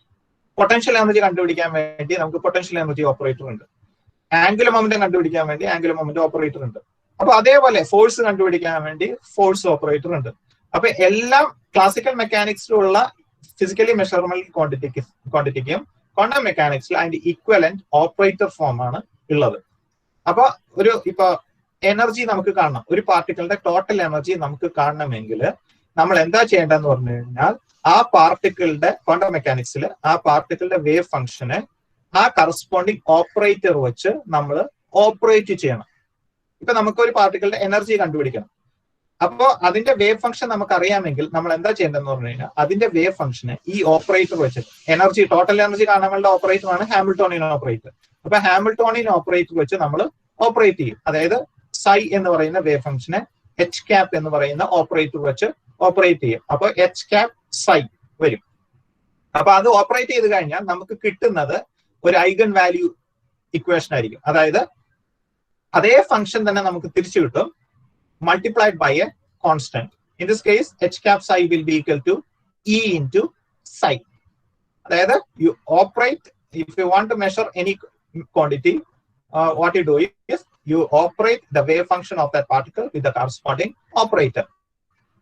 പൊട്ടൻഷ്യൽ എനർജി കണ്ടുപിടിക്കാൻ വേണ്ടി നമുക്ക് പൊട്ടൻഷ്യൽ എനർജി ഓപ്പറേറ്റർ ഉണ്ട്. ആംഗുലർ മൊമെന്റം കണ്ടുപിടിക്കാൻ വേണ്ടി ആംഗുലർ മൊമെന്റം ഓപ്പറേറ്റർ ഉണ്ട്. അപ്പൊ അതേപോലെ ഫോഴ്സ് കണ്ടുപിടിക്കാൻ വേണ്ടി ഫോഴ്സ് ഓപ്പറേറ്റർ ഉണ്ട്. അപ്പൊ എല്ലാ ക്ലാസിക്കൽ മെക്കാനിക്സിലുള്ള ഫിസിക്കലി മെഷറബിൾ ക്വാണ്ടിറ്റിക്കും ക്വാണ്ടം മെക്കാനിക്സിൽ അതിന്റെ ഈക്വലന്റ് ഓപ്പറേറ്റർ ഫോം ആണ് ഉള്ളത്. അപ്പൊ ഇപ്പൊ എനർജി നമുക്ക് കാണണം, ഒരു പാർട്ടിക്കിളിന്റെ ടോട്ടൽ എനർജി നമുക്ക് കാണണമെങ്കിൽ നമ്മൾ എന്താ ചെയ്യേണ്ടതെന്ന് പറഞ്ഞു കഴിഞ്ഞാൽ, ആ പാർട്ടിക്കിളിന്റെ ക്വാണ്ടം മെക്കാനിക്സിൽ ആ പാർട്ടിക്കിളിന്റെ വേവ് ഫംഗ്ഷനെ ആ കറസ്പോണ്ടിങ് ഓപ്പറേറ്റർ വെച്ച് നമ്മൾ ഓപ്പറേറ്റ് ചെയ്യണം. ഇപ്പൊ നമുക്ക് ഒരു പാർട്ടിക്കിളിന്റെ എനർജി കണ്ടുപിടിക്കണം. അപ്പോ അതിന്റെ വേവ് ഫംഗ്ഷൻ നമുക്ക് അറിയാമെങ്കിൽ നമ്മൾ എന്താ ചെയ്യേണ്ടതെന്ന് പറഞ്ഞു കഴിഞ്ഞാൽ, അതിന്റെ വേവ് ഫംഗ്ഷനെ ഈ ഓപ്പറേറ്റർ വെച്ച്, എനർജി ടോട്ടൽ എനർജി കാണാനുള്ള ഓപ്പറേറ്റർ ആണ് ഹാമിൽട്ടോണിയൻ ഓപ്പറേറ്റർ. അപ്പൊ ഹാമിൽട്ടോണിയൻ ഓപ്പറേറ്റർ വെച്ച് നമ്മൾ ഓപ്പറേറ്റ് ചെയ്യും. അതായത് psi എന്ന് പറയുന്ന വേവ് ഫംഗ്ഷനെ H cap എന്ന് പറയുന്ന ഓപ്പറേറ്റർ വെച്ച് ഓപ്പറേറ്റ് ചെയ്യും. അപ്പൊ H cap psi വരും. അപ്പൊ അത് ഓപ്പറേറ്റ് ചെയ്ത് കഴിഞ്ഞാൽ നമുക്ക് കിട്ടുന്നത് ഒരു ഐഗൺ വാല്യൂ ഇക്വേഷൻ ആയിരിക്കും. അതായത് അതേ ഫംഗ്ഷൻ തന്നെ നമുക്ക് തിരിച്ചു കിട്ടും, multiplied by a constant. In this case, h cap psi will be equal to E into psi. That you operate, if you want to measure any quantity, what you do is you operate the wave function of that particle with the corresponding operator.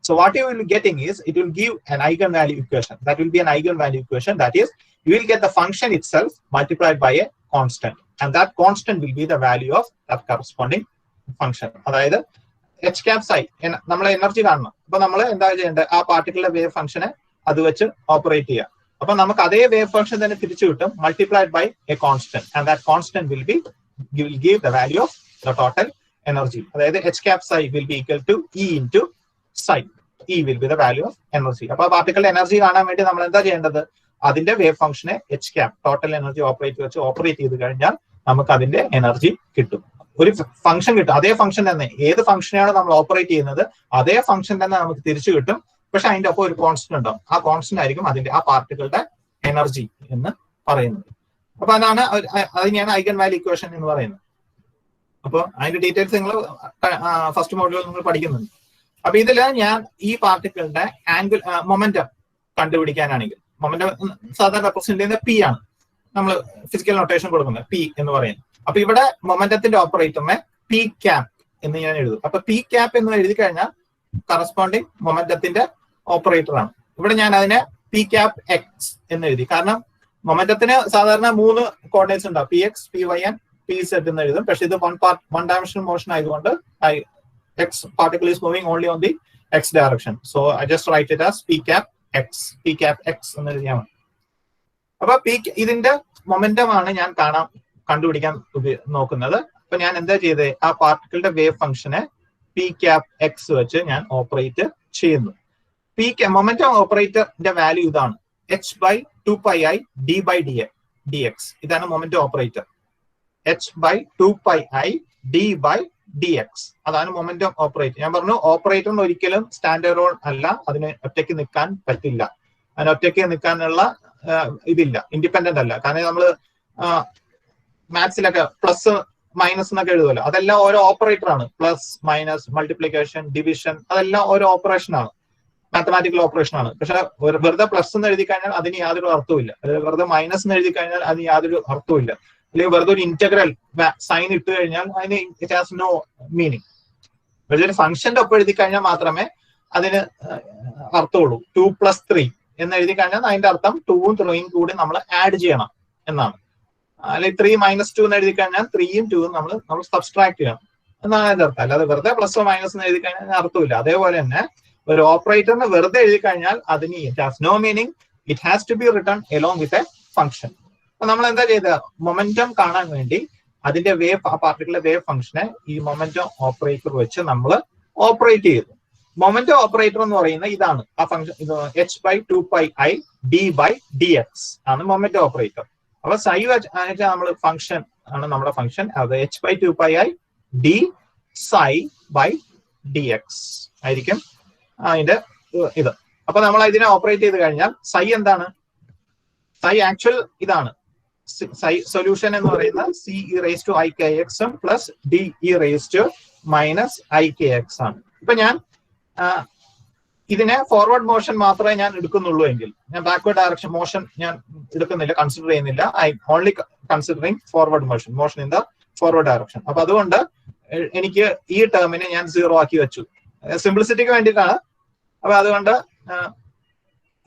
So what you will be getting is, it will give an eigenvalue equation. That will be an eigenvalue equation. That is, you will get the function itself multiplied by a constant. And that constant will be the value of that corresponding function. അതായത് h cap psi നമ്മൾ energy കാണണം. അപ്പൊ നമ്മൾ എന്താ ചെയ്യേണ്ടത്, ആ particular wave ഫംഗ്ഷനെ അത് വെച്ച് ഓപ്പറേറ്റ് ചെയ്യുക. അപ്പൊ നമുക്ക് അതേ വേവ് ഫംഗ്ഷൻ തന്നെ തിരിച്ചു കിട്ടും, multiplied by a constant. And that constant will give the value of the total energy. അതായത് h cap psi will be equal to E into psi. E will be the value of energy. അപ്പൊ particle energy കാണാൻ വേണ്ടി നമ്മൾ എന്താ ചെയ്യേണ്ടത്, അതിന്റെ wave ഫംഗ്ഷനെ h cap total energy വെച്ച് ഓപ്പറേറ്റ് ചെയ്ത് കഴിഞ്ഞാൽ നമുക്ക് അതിന്റെ എനർജി കിട്ടും. ഒരു ഫംഗ്ഷൻ കിട്ടും, അതേ ഫംഗ്ഷൻ തന്നെ, ഏത് ഫംഗ്ഷനെയാണ് നമ്മൾ ഓപ്പറേറ്റ് ചെയ്യുന്നത് അതേ ഫംഗ്ഷൻ തന്നെ നമുക്ക് തിരിച്ചു കിട്ടും. പക്ഷെ അതിന്റെ ഒപ്പം ഒരു കോൺസ്റ്റന്റ് ഉണ്ടാവും. ആ കോൺസ്റ്റന്റ് ആയിരിക്കും അതിന്റെ ആ പാർട്ടികളുടെ എനർജി എന്ന് പറയുന്നത്. അപ്പൊ അതാണ് അതിനെയാണ് ഐഗൻ വാല്യൂ ഇക്വേഷൻ എന്ന് പറയുന്നത്. അപ്പൊ അതിന്റെ ഡീറ്റെയിൽസ് നിങ്ങൾ ഫസ്റ്റ് മോഡ്യൂളിൽ നിങ്ങൾ പഠിക്കുന്നുണ്ട്. അപ്പൊ ഇതില് ഞാൻ ഈ പാർട്ടിക്കിളിന്റെ ആംഗിൾ മൊമെന്റം കണ്ടുപിടിക്കാനാണെങ്കിൽ, മൊമെന്റം സാധാരണ റെപ്രസെന്റ് ചെയ്യുന്നത് പി ആണ്, നമ്മൾ ഫിസിക്കൽ നൊട്ടേഷൻ കൊടുക്കുന്നത് പി എന്ന് പറയുന്നത്. അപ്പൊ ഇവിടെ മൊമെന്റത്തിന്റെ ഓപ്പറേറ്ററിനെ പി ക്യാപ് എന്ന് ഞാൻ എഴുതും. അപ്പൊ പി ക്യാപ് എന്ന് എഴുതി കഴിഞ്ഞാൽ കറസ്പോണ്ടിങ് മൊമെന്റത്തിന്റെ ഓപ്പറേറ്റർ ആണ്. ഇവിടെ ഞാൻ അതിനെ പി ക്യാപ് എക്സ് എന്ന് എഴുതി. കാരണം മൊമെന്റത്തിന് സാധാരണ 3 കോർഡിനേറ്റ്സ് ഉണ്ടാവും, p x, p y and p z എന്ന് എഴുതും. പക്ഷെ ഇത് വൺ ഡയമെൻഷണൽ മോഷൻ ആയതുകൊണ്ട് x particle is moving only on the x direction. So I just write it as p cap x എന്ന് എഴുതിയാൽ മതി. അപ്പൊ ഇതിന്റെ മൊമെന്റം ആണ് ഞാൻ കണ്ടുപിടിക്കാൻ നോക്കുന്നത്. അപ്പൊ ഞാൻ എന്താ ചെയ്തത്, ആ പാർട്ടിക്കിളുടെ വേവ് ഫംഗ്ഷനെ പി ക്യാപ് എക്സ് വെച്ച് ഞാൻ ഓപ്പറേറ്റ് ചെയ്യുന്നു. മൊമെന്റം ഓപ്പറേറ്ററിന്റെ വാല്യൂ ഇതാണ്, h/2πi d/dx. ഇതാണ് മൊമെന്റം ഓപ്പറേറ്റർ, h/2πi d/dx. അതാണ് മൊമെന്റം ഓപ്പറേറ്റർ. ഞാൻ പറഞ്ഞു, ഓപ്പറേറ്ററിന് ഒരിക്കലും സ്റ്റാൻഡേർഡ് റോൾ അല്ല, അതിന് ഒറ്റയ്ക്ക് നിൽക്കാൻ പറ്റില്ല, അതിന് ഒറ്റയ്ക്ക് നിൽക്കാനുള്ള ഇതില്ല, ഇൻഡിപെൻഡന്റ് അല്ല. കാരണം നമ്മള് മാത്സിലൊക്കെ പ്ലസ് മൈനസ് എന്നൊക്കെ എഴുതുമല്ലോ, അതെല്ലാം ഓരോ ഓപ്പറേറ്റർ ആണ്. പ്ലസ്, മൈനസ്, മൾട്ടിപ്ലിക്കേഷൻ, ഡിവിഷൻ, അതെല്ലാം ഓരോ ഓപ്പറേഷൻ ആണ്, മാത്തമാറ്റിക്കൽ ഓപ്പറേഷൻ ആണ്. പക്ഷെ വെറുതെ പ്ലസ് എന്ന് എഴുതി കഴിഞ്ഞാൽ അതിന് യാതൊരു അർത്ഥവും ഇല്ല, വെറുതെ മൈനസ് എന്ന് എഴുതി കഴിഞ്ഞാൽ അതിന് യാതൊരു അർത്ഥവും ഇല്ല, അല്ലെങ്കിൽ വെറുതെ ഒരു ഇന്റഗ്രൽ സൈൻ ഇട്ട് കഴിഞ്ഞാൽ അതിന് ഇറ്റ് ഹാസ് നോ മീനിങ്. പക്ഷെ ഒരു ഫംഗ്ഷന്റെ ഒപ്പം എഴുതി കഴിഞ്ഞാൽ മാത്രമേ അതിന് അർത്ഥമുള്ളൂ. 2+3 എന്ന് എഴുതി കഴിഞ്ഞാൽ അതിന്റെ അർത്ഥം 2ഉം 3ഉം കൂടി നമ്മൾ ആഡ് ചെയ്യണം എന്നാണ്. അല്ലെങ്കിൽ 3 - 2 എന്ന് എഴുതി കഴിഞ്ഞാൽ 3ഉം 2ഉം നമ്മൾ സബ്സ്ട്രാക്ട് ചെയ്യണം എന്നാണ് അതിന്റെ അർത്ഥം. അല്ലാതെ വെറുതെ പ്ലസോ മൈനസ് എന്ന് എഴുതി കഴിഞ്ഞാൽ അർത്ഥമില്ല. അതേപോലെ തന്നെ ഒരു ഓപ്പറേറ്ററിന് വെറുതെ എഴുതി കഴിഞ്ഞാൽ അതിന് it has no meaning, it has to be written along with a function. അപ്പൊ നമ്മൾ എന്താ ചെയ്തത്, മൊമെന്റം കാണാൻ വേണ്ടി അതിന്റെ വേവ്, ആ പാർട്ടിക്കുലർ വേവ് ഫംഗ്ഷനെ ഈ മൊമെന്റം ഓപ്പറേറ്റർ വെച്ച് നമ്മൾ ഓപ്പറേറ്റ് ചെയ്തു. മൊമെന്റം ഓപ്പറേറ്റർ എന്ന് പറയുന്നത് ഇതാണ്, ആ ഫംഗ്ഷൻ h/2πi d/dx ആണ് മൊമെന്റം ഓപ്പറേറ്റർ. അപ്പൊ സൈ വെച്ചാൽ നമ്മൾ ഫംഗ്ഷൻ ആണ് നമ്മുടെ ഫംഗ്ഷൻ, അത് h/2πi d psi/dx ആയിരിക്കും അതിന്റെ ഇത്. അപ്പൊ നമ്മൾ ഇതിനെ ഓപ്പറേറ്റ് ചെയ്ത് കഴിഞ്ഞാൽ സൈ എന്താണ്, സൈ ആക്ച്വൽ ഇതാണ്, സൈ സൊല്യൂഷൻ എന്ന് പറയുന്നത് c e⁻⁴ikx plus d e⁻⁻⁰ikx ആണ്. ഇപ്പൊ ഞാൻ ഇതിനെ ഫോർവേഡ് മോഷൻ മാത്രമേ ഞാൻ എടുക്കുന്നുള്ളൂ എങ്കിൽ, ഞാൻ ബാക്ക്വേർഡ് ഡയറക്ഷൻ മോഷൻ ഞാൻ എടുക്കുന്നില്ല, കൺസിഡർ ചെയ്യുന്നില്ല. I only considering forward motion in the forward direction. അപ്പൊ അതുകൊണ്ട് എനിക്ക് ഈ ടേമിനെ ഞാൻ 0 ആക്കി വെച്ചു, സിംപ്ലിസിറ്റിക്ക് വേണ്ടിയിട്ടാണ്. അപ്പൊ അതുകൊണ്ട്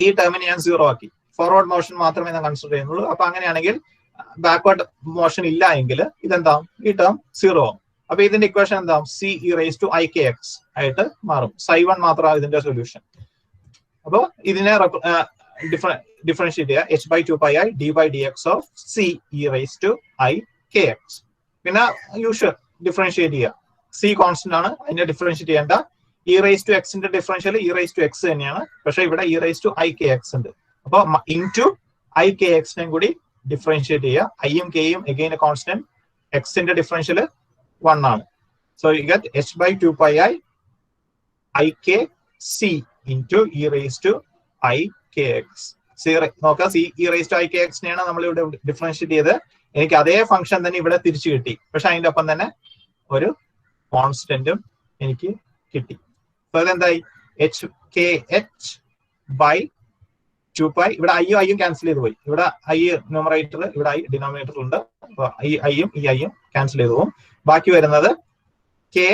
ഈ ടേമിനെ ഞാൻ 0 ആക്കി, ഫോർവേഡ് മോഷൻ മാത്രമേ ഞാൻ കൺസിഡർ ചെയ്യുന്നുള്ളൂ. അപ്പൊ അങ്ങനെയാണെങ്കിൽ ബാക്ക്വേർഡ് മോഷൻ ഇല്ല എങ്കിൽ ഇതെന്താവും, ഈ ടേം 0 ആവും. അപ്പൊ ഇതിന്റെ ഇക്വേഷൻ എന്താവും, c e⁻⁴ikx ആയിട്ട് മാറും. ψ1 മാത്രമാണ് ഇതിന്റെ സൊല്യൂഷൻ. അപ്പൊ ഇതിനെ ഡിഫറൻഷിയേറ്റ് ചെയ്യുക, h/2πi d/dx of c e⁻⁴ikx. പിന്നെ യൂഷ്വൽ ഡിഫറൻഷിയേറ്റ് ചെയ്യുക, c കോൺസ്റ്റന്റ് ആണ്, അതിനെ ഡിഫറൻഷിയേറ്റ് ചെയ്യേണ്ട. e⁻x ന്റെ ഡിഫറൻഷ്യൽ e⁻x തന്നെയാണ്, പക്ഷെ ഇവിടെ e⁻ikx ഉണ്ട്. അപ്പൊ ഇൻടു ikx കൂടി ഡിഫറൻഷിയേറ്റ് ചെയ്യുക. ഐയും കെയും എഗെയിൻ എ കോൺസ്റ്റന്റ്, എക്സിന്റെ ഡിഫറൻഷ്യൽ 1 ആണ്. So you get h/2πi ikc into e⁻ikx. നോക്കാം, c e⁻ikx നെയാണ് നമ്മൾ ഇവിടെ ഡിഫറൻഷിയേറ്റ് ചെയ്ത്, എനിക്ക് അതേ ഫംഗ്ഷൻ തന്നെ ഇവിടെ തിരിച്ചു കിട്ടി. പക്ഷെ അതിന്റെ ഒപ്പം തന്നെ ഒരു കോൺസ്റ്റന്റും എനിക്ക് കിട്ടി. അപ്പൊ അതെന്തായി എച്ച് കെ എച്ച് ബൈ 2π. ഇവിടെ ഐയും ഐയും ക്യാൻസൽ ചെയ്ത് പോയി. ഇവിടെ ഐ ന്യൂമറേറ്റർ, ഇവിടെ ഐ ഡിനോമിനേറ്റർ ഉണ്ട്. ഈ ഐയും ക്യാൻസൽ ചെയ്ത് പോകും. ബാക്കി വരുന്നത് K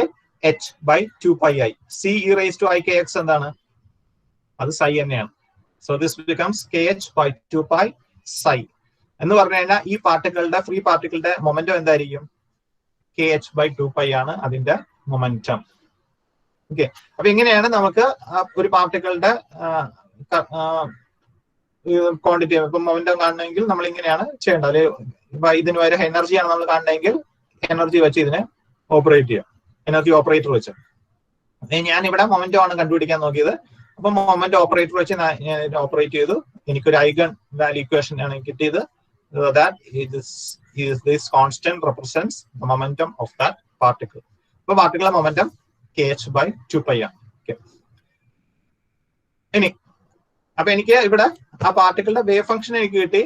H by 2πi. C E raise to I K X എന്താണ്? അത് സൈ തന്നെയാണ്. So this becomes K H by 2π psi എന്ന് പറഞ്ഞു കഴിഞ്ഞാൽ ഈ പാർട്ടിക്കിളുടെ ഫ്രീ പാർട്ടിക്കിളുടെ മൊമെന്റം എന്തായിരിക്കും? കെ എച്ച് ബൈ 2π ആണ് അതിന്റെ മൊമെന്റം. ഓക്കെ, അപ്പൊ ഇങ്ങനെയാണ് നമുക്ക് ഒരു പാർട്ടിക്കിളുടെ ക്വാണ്ടിറ്റി ഇപ്പൊ മൊമെന്റം കാണണമെങ്കിൽ നമ്മൾ ഇങ്ങനെയാണ് ചെയ്യേണ്ടത്. ഇതിന് വരെ എനർജിയാണ് നമ്മൾ കാണണമെങ്കിൽ എനർജി വെച്ച് ഇതിനെ ഓപ്പറേറ്റ് ചെയ്യാം, എനർജി ഓപ്പറേറ്റർ വെച്ച്. ഞാൻ ഇവിടെ മൊമെന്റം ആണ് കണ്ടുപിടിക്കാൻ നോക്കിയത്. അപ്പൊ മൊമെന്റ് ഓപ്പറേറ്റർ വെച്ച് ഞാൻ ഓപ്പറേറ്റ് ചെയ്തു. എനിക്കൊരു ഐഗൺ വാല്യൂ ഇക്വേഷൻ ആണ് കിട്ടിയത്. This constant represents the momentum of that particle. അപ്പൊ പാർട്ടിക്കിളിന്റെ മൊമെന്റം kh by 2π ആണ്. ഇനി അപ്പൊ എനിക്ക് ഇവിടെ ആ പാർട്ടിക്കിളുടെ വേവ് ഫംഗ്ഷൻ എനിക്ക് കിട്ടി,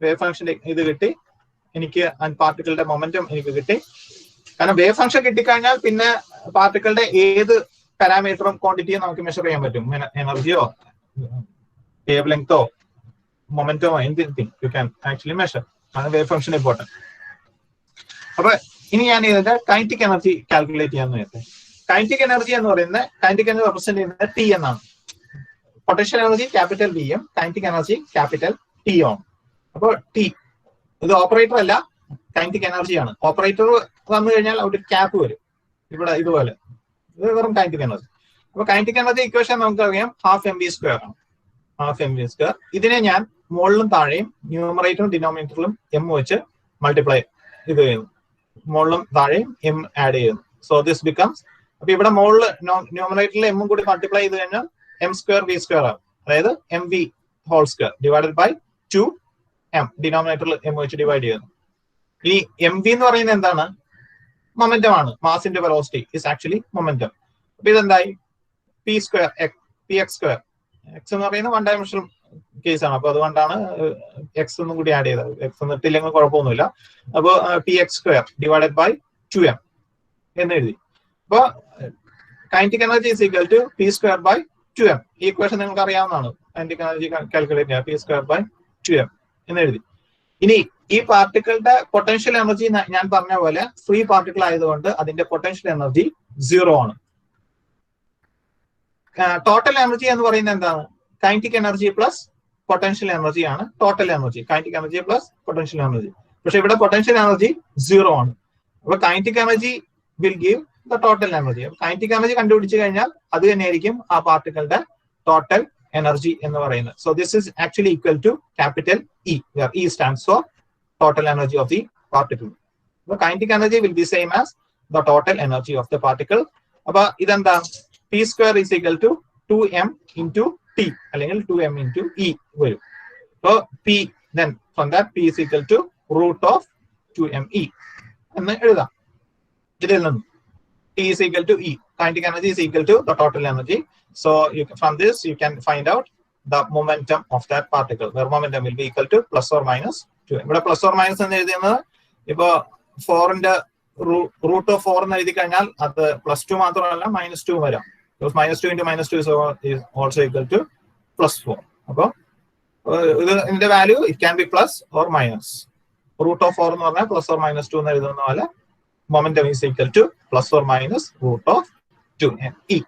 വേവ് ഫംഗ്ഷൻ ഇത് കിട്ടി, എനിക്ക് പാർട്ടിക്കിളുടെ മൊമെന്റം എനിക്ക് കിട്ടി. കാരണം വേവ് ഫംഗ്ഷൻ കിട്ടിക്കഴിഞ്ഞാൽ പിന്നെ പാർട്ടിക്കിളുടെ ഏത് പാരാമീറ്ററും ക്വാണ്ടിറ്റിയും നമുക്ക് മെഷർ ചെയ്യാൻ പറ്റും. എനർജിയോ വേവ് ലെങ്തോ മൊമെന്റോ anything you can actually measure. ആണ് വേവ് ഫംഗ്ഷൻ ഇമ്പോർട്ടൻറ്റ്. അപ്പൊ ഇനി ഞാൻ ഇതിന്റെ കൈനറ്റിക് എനർജി കാൽക്കുലേറ്റ് ചെയ്യാൻ നേരത്തെ. കൈനറ്റിക് എനർജി എന്ന് പറയുന്നത് കൈനറ്റിക് എനർജി റെപ്രസെന്റ് ചെയ്യുന്നത് ടി എന്നാണ്. Potential energy capital V M, kinetic energy capital T on. അപ്പോൾ ടി ഇത് ഓപ്പറേറ്റർ അല്ല, കൈനറ്റിക് എനർജിയാണ്. ഓപ്പറേറ്റർ വന്നു കഴിഞ്ഞാൽ അവിടെ ക്യാപ്പ് വരും ഇവിടെ ഇതുപോലെ. ഇത് വെറും കൈനറ്റിക് എനർജി. അപ്പൊ കൈനറ്റിക് എനർജി ഇക്വേഷൻ നമുക്കറിയാം ½ ആണ്. ½ ഇതിനെ ഞാൻ മുകളിലും താഴെയും ന്യൂമറേറ്ററും ഡിനോമിനേറ്ററിലും എം വെച്ച് മൾട്ടിപ്ലൈ ഇത് ചെയ്യുന്നു. മുകളിലും താഴെയും എം ആഡ് ചെയ്യുന്നു. സോ ദിസ് ബിക്കംസ്, അപ്പൊ ഇവിടെ മുകളിൽ ന്യൂമറേറ്ററിൽ എമ്മും കൂടി മൾട്ടിപ്ലൈ ചെയ്ത് കഴിഞ്ഞാൽ m² v² ആവും. അതായത് mv² ഡിവൈഡഡ് ബൈ 2m. ഡിനോമിനേറ്ററിൽ എം വെച്ച് ഡിവൈഡ് ചെയ്യുന്നു. ഈ എം വി എന്ന് പറയുന്നത് എന്താണ്? മൊമെന്റം ആണ്. മാസിന്റെ വെലോസിറ്റി ഇസ് ആക്ച്വലി മൊമെന്റം. അപ്പൊ ഇതെന്തായി? p² px². എക്സ് എന്ന് പറയുന്നത് 1 ഡയമെൻഷണൽ കേസാണ്. അപ്പൊ അതുകൊണ്ടാണ് എക്സ് ഒന്നും കൂടി ആഡ് ചെയ്തത്. എക്സ് എന്നിട്ടില്ലെങ്കിൽ കുഴപ്പമൊന്നുമില്ല. അപ്പൊ px² ഡിവൈഡഡ് ബൈ 2m എന്ന് എഴുതി. അപ്പൊ kinetic energy is equal to p² by 2m. ഈ ഇക്വേഷൻ നിങ്ങൾക്ക് അറിയാവുന്നതാണ്. കൈനറ്റിക് എനർജി കാൽക്കുലേറ്റ് ചെയ്യാം. p² ബൈ 2m എന്ന് എഴുതി. ഇനി ഈ പാർട്ടിക്കിളുടെ പൊട്ടൻഷ്യൽ എനർജി ഞാൻ പറഞ്ഞ പോലെ ഫ്രീ പാർട്ടിക്കിൾ ആയതുകൊണ്ട് അതിന്റെ പൊട്ടൻഷ്യൽ എനർജി 0 ആണ്. ടോട്ടൽ എനർജി എന്ന് പറയുന്നത് എന്താണ്? Kinetic energy plus potential energy ആണ് total energy. Kinetic energy plus potential energy. പക്ഷെ ഇവിടെ പൊട്ടൻഷ്യൽ എനർജി 0 ആണ്. അപ്പൊ kinetic energy will give the total energy. Kinetic energy കണ്ടുപിടിച്ചു കഴിഞ്ഞാൽ അത് തന്നെയായിരിക്കും ആ പാർട്ടിക്കിളുടെ ടോട്ടൽ എനർജി എന്ന് പറയുന്നത്. So this is actually equal to capital E, where E stands for total energy of the particle. The kinetic energy will be same as the total energy of the particle. അപ്പൊ ഇതെന്താ? p² is equal to 2m into t അല്ലെങ്കിൽ 2m into e വരും. So p, then from that p is equal to root of 2me എന്ന് എഴുതാം. ഇതിൽ നിന്നും t is equal to e. Kinetic energy is equal to the total energy. So from this you can find out the momentum of that particle, where momentum will be equal to plus or minus 2m. ഇവിടെ plus or minus എന്ന് എഴുതുന്നത് ഇപ്പൊ 4ന്റെ root of 4 എന്ന് എഴുതി കഴിഞ്ഞാൽ അത് +2 മാത്രമല്ല -2 വരാം. -2 into -2 is also equal to +4. അപ്പൊ ഇതിന്റെ value it can be plus or minus. Root of 4 എന്ന് പറഞ്ഞാൽ പ്ലസ് ഓർ മൈനസ് 2 എന്ന് എഴുതുന്ന പോലെ momentum is equal to plus or minus root of 2me,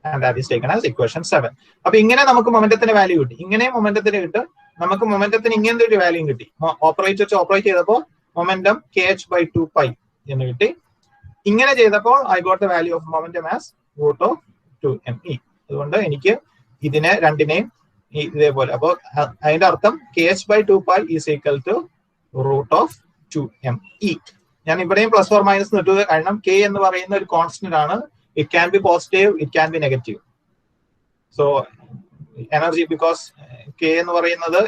and that is taken as equation 7. അപ്പൊ ഇങ്ങനെ നമുക്ക് മൊമെന്റത്തിന്റെ വാല്യൂ കിട്ടി. ഇങ്ങനെ മൊമെന്റത്തിന് കിട്ടും. നമുക്ക് മൊമെന്റത്തിന് ഇങ്ങനത്തെ ഒരു വാല്യൂ കിട്ടി. ഓപ്പറേറ്റ് വെച്ച് ഓപ്പറേറ്റ് ചെയ്തപ്പോൾ മൊമെന്റം kh by 2π എന്ന് കിട്ടി. ഇങ്ങനെ ചെയ്തപ്പോൾ I got the value of momentum as root of 2me. അതുകൊണ്ട് എനിക്ക് ഇതിനെ രണ്ടിനെയും ഇതേപോലെ, അപ്പോൾ അതിന്റെ അർത്ഥം kh by 2π is equal to root of 2me. ഞാൻ ഇവിടെയും പ്ലസ് ഓർ മൈനസ് ഇട്ടത് കാരണം k എന്ന് പറയുന്ന ഒരു കോൺസ്റ്റന്റ് ആണ്. It can B positive, it can B negative. So energy, because k എന്ന് പറയുന്നത്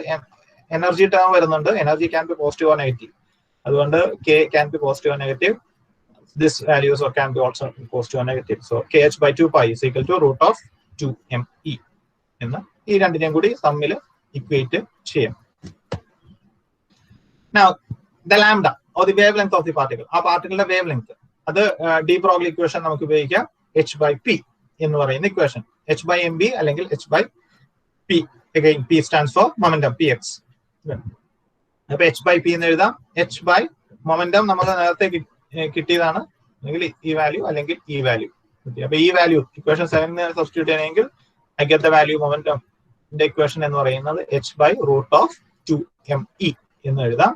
എനർജി ടേം വരുന്നുണ്ട്, energy can be positive or negative. അതുകൊണ്ട് k can be positive or negative. This values can be also positive or negative. So kh by 2π is equal to root of 2me എന്ന് ഈ രണ്ടിനെയും കൂടി തമ്മിൽ equate ചെയ്യാം. Now the lambda or the wavelength of the particle, ആ പാർട്ടിക്കിളിന്റെ wave length, അത് D Broglie equation നമുക്ക് ഉപയോഗിക്കാം h by p. എന്ന് പറയുന്ന ഇക്വേഷൻ. h by mb അല്ലെങ്കിൽ h by p. Again p stands for momentum, px. അപ്പൊ h by p എന്ന് എഴുതാം. h by മൊമെന്റം നമുക്ക് നേരത്തെ കിട്ടിയതാണ്, അല്ലെങ്കിൽ ഈ വാല്യൂ അല്ലെങ്കിൽ ഈ വാല്യൂ. അപ്പൊ ഈ വാല്യൂ ഇക്വേഷൻ 7 സബ്സ്റ്റിറ്റ്യൂട്ട് ചെയ്യണമെങ്കിൽ I get the value momentum equation എന്ന് പറയുന്നത് h by root of 2me എന്ന് എഴുതാം.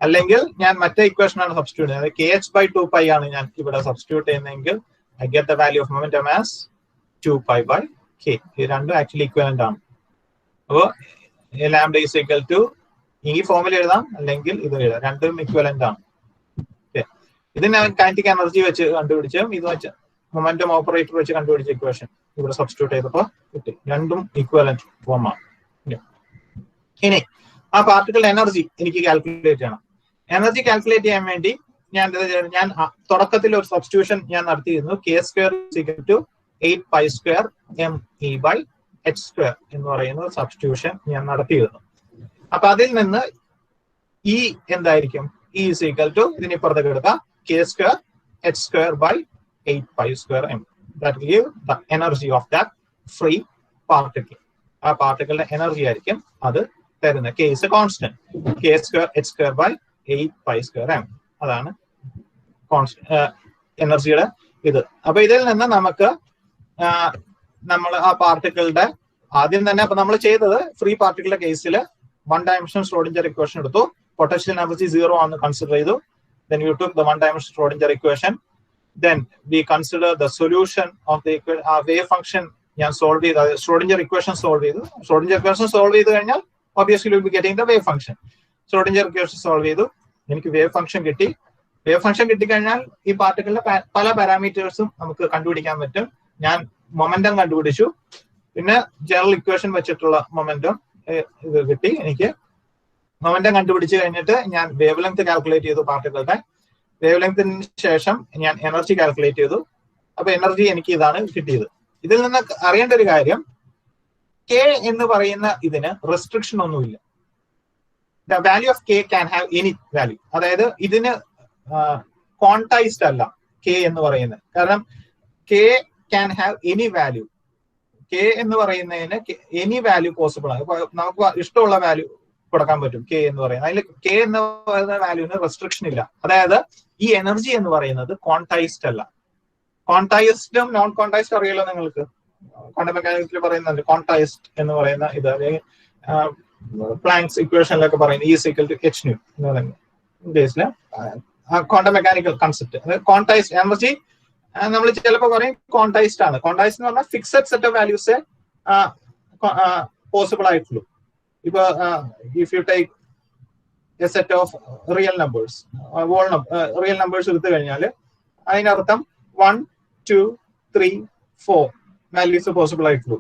അല്ലെങ്കിൽ ഞാൻ മറ്റേ ഇക്വേഷൻ ആണ് സബ്സ്റ്റിറ്റ്യൂട്ട് ചെയ്യുന്നത്, kh by 2pi ആണ് ഞാൻ ഇവിടെ സബ്സ്റ്റിറ്റ്യൂട്ട് ചെയ്യുന്നതെങ്കിൽ I get the value of momentum as 2pi by k. ഇത് രണ്ടും ആക്ച്വലി ഇക്വലന്റ് ആണ്. അപ്പോൾ ലാംഡ ഈസ് ഈക്വൽ ടു ഈ ഫോമിൽ എഴുതാം അല്ലെങ്കിൽ ഇത് എഴുതാം, രണ്ടും ഇക്വലന്റ് ആണ്. ഇത് ഞാൻ കൈനറ്റിക് എനർജി വെച്ച് കണ്ടുപിടിച്ചും ഇത് വെച്ച് മൊമെന്റം ഓപ്പറേറ്റർ വെച്ച് കണ്ടുപിടിച്ച ഇക്വേഷൻ ഇവിടെ സബ്സ്റ്റിറ്റ്യൂട്ട് ചെയ്തപ്പോൾ കിട്ടി. രണ്ടും ഈക്വലന്റ് ഫോമാണ്. ഇനി ആ പാർട്ടിക്കിൾ എനർജി എനിക്ക് കാൽക്കുലേറ്റ് ചെയ്യണം. എനർജി കാൽക്കുലേറ്റ് ചെയ്യാൻ വേണ്ടി ഞാൻ തുടക്കത്തിൽ ഒരു സബ്സ്റ്റിറ്റ്യൂഷൻ ഞാൻ നടത്തിയിരുന്നു. k² = 8π² me/h² എന്ന് പറയുന്ന സബ്സ്റ്റിറ്റ്യൂഷൻ ഞാൻ നടത്തിയിരുന്നു. അപ്പൊ അതിൽ നിന്ന് E എന്തായിരിക്കും? E = ഇതിനിപ്പുറത്തേക്ക് എടുക്കാം, k² h² by 8π² m. That will give the energy of that free particle. ആ പാർട്ടിക്കിളിന്റെ എനർജി ആയിരിക്കും അത് തരുന്നത്. k is a constant, k² h² by 8π² m. അതാണ് എനർജിയുടെ ഇത്. അപ്പൊ ഇതിൽ നിന്ന് നമുക്ക് നമ്മൾ ആ പാർട്ടിക്കിളുടെ ആദ്യം തന്നെ അപ്പൊ നമ്മൾ ചെയ്തത് ഫ്രീ പാർട്ടിക്കിളിന്റെ കേസിൽ 1 dimensional Schrodinger equation എടുത്തു, പൊട്ടൻഷ്യൽ എനർജി 0 ആണെന്ന് കൺസിഡർ ചെയ്തു. Then you took the 1 dimensional Schrodinger equation. Then we consider the solution of the wave function. ഞാൻ സോൾവ് ചെയ്ത് Schrodinger equation സോൾവ് ചെയ്തു. Schrodinger equation സോൾവ് ചെയ്ത് കഴിഞ്ഞാൽ obviously you will be getting the wave function. Schrodinger equation solve ചെയ്തു, എനിക്ക് wave function കിട്ടി. Wave function കിട്ടിക്കഴിഞ്ഞാൽ ഈ പാർട്ടിക്കിളിന്റെ പല പാരാമീറ്റേഴ്സും നമുക്ക് കണ്ടുപിടിക്കാൻ പറ്റും. ഞാൻ മൊമെന്റം കണ്ടുപിടിച്ചു, പിന്നെ ജനറൽ ഇക്വേഷൻ വെച്ചിട്ടുള്ള മൊമെന്റം ഇത് കിട്ടി. എനിക്ക് മൊമെന്റം കണ്ടുപിടിച്ച് കഴിഞ്ഞിട്ട് ഞാൻ വേവ് ലെങ്ത് കാൽക്കുലേറ്റ് ചെയ്തു പാർട്ടിക്കിളുടെ. വേവ് ലെങ്ത്തിന് ശേഷം ഞാൻ എനർജി കാൽക്കുലേറ്റ് ചെയ്തു. അപ്പൊ എനർജി എനിക്ക് ഇതാണ് കിട്ടിയത്. ഇതിൽ നിന്ന് അറിയേണ്ട ഒരു കാര്യം, k എന്ന് പറയുന്ന ഇതിന് റെസ്ട്രിക്ഷൻ ഒന്നുമില്ല. The value of k can have any value. അതായത് ഇതിന് ക്വാണ്ടൈസ്ഡ് അല്ല k എന്ന് പറയുന്നത്. കാരണം k can have any value. k എന്ന് പറയുന്നതിന് എനി വാല്യൂ പോസിബിൾ ആണ്. നമുക്ക് ഇഷ്ടമുള്ള വാല്യൂ കൊടുക്കാൻ പറ്റും k എന്ന് പറയുന്നത്. അതിൽ k എന്ന് പറയുന്ന വാല്യൂവിന് റെസ്ട്രിക്ഷൻ ഇല്ല. അതായത് ഈ എനർജി എന്ന് പറയുന്നത് ക്വാണ്ടൈസ്ഡ് അല്ല. ക്വാണ്ടൈസ്ഡും നോൺ ക്വാണ്ടൈസ്ഡ് അറിയാലോ നിങ്ങൾക്ക്, ക്വാണ്ടം മെക്കാനിക്സിൽ പറയുന്നുണ്ട് ക്വാണ്ടൈസ്ഡ് എന്ന് പറയുന്ന ഇത്. പ്ലാങ്ക്സ് ഇക്വേഷനിലൊക്കെ പറയുന്നത് E = h nu എന്ന് പറയുന്നത് കേസില് quantum mechanical concept. Quantised energy നമ്മൾ ചിലപ്പോൾ പറയും ക്വാണ്ടൈസ്ഡ് ആണ്. ക്വാണ്ടൈസ്ഡ് എന്ന് പറഞ്ഞാൽ fixed set of values possible ആയിട്ടുള്ളൂ. ഇപ്പൊ if you take A set of real numbers, real numbers എടുത്തു കഴിഞ്ഞാൽ അതിനർത്ഥം 1, 2, 3, 4 വാല്യൂസ് പോസിബിൾ ആയിട്ടുള്ളൂ.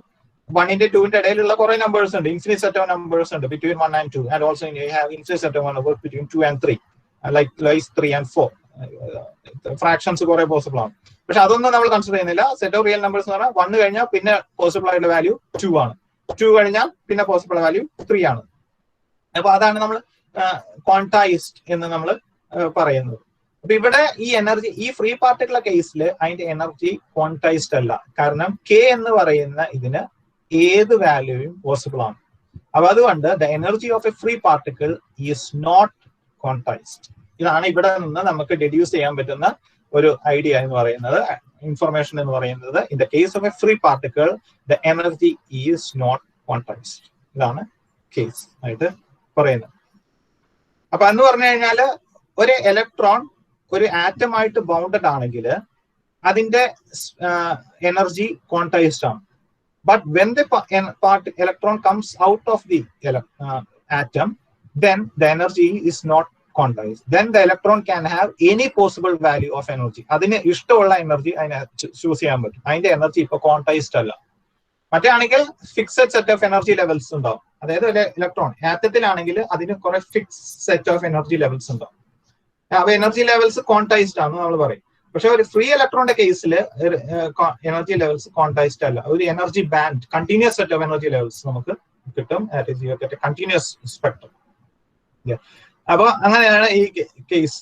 1ന്റെ 2ന്റെ ഇടയിലുള്ള കുറെ നമ്പേഴ്സ് ഉണ്ട്, ഇൻഫിനിറ്റ് സെറ്റ് ഓഫ് നമ്പേഴ്സ് ഉണ്ട് between 1 and 2, and also you have infinite set of numbers between 2 and 3, likewise 3 and 4. Fractions കുറെ possible ആണ്. പക്ഷെ അതൊന്നും നമ്മൾ കൺസിഡർ ചെയ്യുന്നില്ല. സെറ്റ് ഓഫ് റിയൽ നമ്പേഴ്സ് എന്ന് പറഞ്ഞാൽ 1 കഴിഞ്ഞാൽ പിന്നെ പോസിബിൾ ആയിട്ടുള്ള വാല്യൂ 2 ആണ്, 2 കഴിഞ്ഞാൽ പിന്നെ പോസിബിൾ വാല്യൂ 3 ആണ്. അപ്പൊ അതാണ് നമ്മൾ ക്വാണ്ടൈസ്ഡ് എന്ന് നമ്മൾ പറയുന്നത്. അപ്പൊ ഇവിടെ ഈ എനർജി, ഈ ഫ്രീ പാർട്ടിക്കിളുടെ കേസിൽ അതിന്റെ എനർജി ക്വാണ്ടൈസ്ഡ് അല്ല. കാരണം k എന്ന് പറയുന്ന ഇതിന് ഏത് വാല്യൂയും പോസിബിൾ ആണ്. അപ്പൊ അതുകൊണ്ട് the energy of a free particle is not quantized. ഇതാണ് ഇവിടെ നിന്ന് നമുക്ക് ഡെഡ്യൂസ് ചെയ്യാൻ പറ്റുന്ന ഒരു ഐഡിയ എന്ന് പറയുന്നത്, ഇൻഫർമേഷൻ എന്ന് പറയുന്നത്. In the case of a free particle the energy is not quantized. ഇതാണ് കേസ് ആയിട്ട് പറയുന്നത്. അപ്പൊ എന്ന് പറഞ്ഞു കഴിഞ്ഞാല് ഒരു ഇലക്ട്രോൺ ഒരു ആറ്റമായിട്ട് ബൗണ്ടഡ് ആണെങ്കിൽ അതിന്റെ എനർജി ക്വാണ്ടൈസ്ഡ് ആണ്. But when the electron comes out of the atom, then the energy is not quantized. Then the electron can have any possible value of energy. അതിന് ഇഷ്ടമുള്ള എനർജി അതിനെ ചൂസ് ചെയ്യാൻ പറ്റും. അതിന്റെ എനർജി ഇപ്പൊ ക്വാണ്ടൈസ്ഡ് അല്ല. മറ്റേ ആണെങ്കിൽ fixed set of energy levels ഉണ്ടാവും. അതായത് ഒരു ഇലക്ട്രോൺ ആറ്റത്തിലാണെങ്കിൽ അതിന് കുറെ fix set of energy levels ഉണ്ടാവും. അപ്പൊ എനർജി ലെവൽസ് ക്വാണ്ടൈസ്ഡ് ആണെന്ന് നമ്മൾ പറയും. പക്ഷെ ഒരു ഫ്രീ ഇലക്ട്രോണിന്റെ കേസിൽ എനർജി ലെവൽസ് ക്വാണ്ടൈസ്ഡ് അല്ല. ഒരു energy band, continuous set of energy levels നമുക്ക് കിട്ടും. Continuous spectrum. അപ്പൊ അങ്ങനെയാണ് ഈ കേസ്.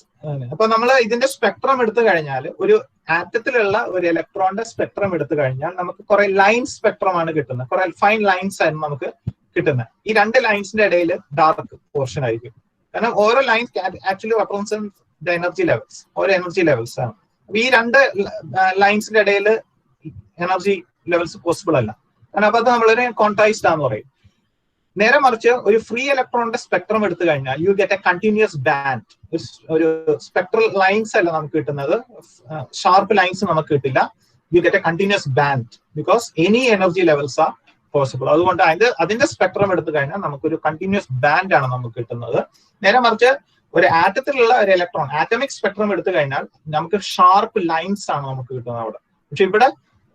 അപ്പൊ നമ്മൾ ഇതിന്റെ സ്പെക്ട്രം എടുത്തു കഴിഞ്ഞാൽ ഒരു ആറ്റത്തിലുള്ള ഒരു ഇലക്ട്രോണിന്റെ സ്പെക്ട്രം എടുത്തു കഴിഞ്ഞാൽ നമുക്ക് കുറെ ലൈൻ സ്പെക്ട്രം ആണ് കിട്ടുന്നത്, കുറെ ഫൈൻ ലൈൻസ് ആയിരുന്നു നമുക്ക് കിട്ടുന്നത്. ഈ രണ്ട് ലൈൻസിന്റെ ഇടയിൽ ഡാർക്ക് പോർഷൻ ആയിരിക്കും. കാരണം ഓരോ lines actually represent the energy levels, ഓരോ എനർജി ലെവൽസ് ആണ്. അപ്പൊ ഈ രണ്ട് ലൈൻസിന്റെ ഇടയിൽ എനർജി ലെവൽസ് പോസിബിൾ അല്ല. കാരണം അപ്പൊ അത് നമ്മളൊരു കോൺട്രാസ്റ്റ് ആണെന്ന് പറയും. നേരെ മറിച്ച് ഒരു ഫ്രീ ഇലക്ട്രോണിന്റെ സ്പെക്ട്രം എടുത്തു കഴിഞ്ഞാൽ you get A continuous band. ഒരു സ്പെക്ട്രൽ ലൈൻസ് അല്ല നമുക്ക് കിട്ടുന്നത്, ഷാർപ്പ് ലൈൻസ് നമുക്ക് കിട്ടില്ല. You get A continuous band because any energy levels are possible. അതുകൊണ്ട് അതിന്റെ സ്പെക്ട്രം എടുത്തു കഴിഞ്ഞാൽ നമുക്കൊരു കണ്ടിന്യൂസ് ബാൻഡ് ആണ് നമുക്ക് കിട്ടുന്നത്. നേരെ മറിച്ച് ഒരു ആറ്റത്തിലുള്ള ഒരു ഇലക്ട്രോൺ ആറ്റമിക് സ്പെക്ട്രം എടുത്തു കഴിഞ്ഞാൽ നമുക്ക് ഷാർപ്പ് ലൈൻസ് ആണ് നമുക്ക് കിട്ടുന്നത് അവിടെ. പക്ഷെ ഇവിടെ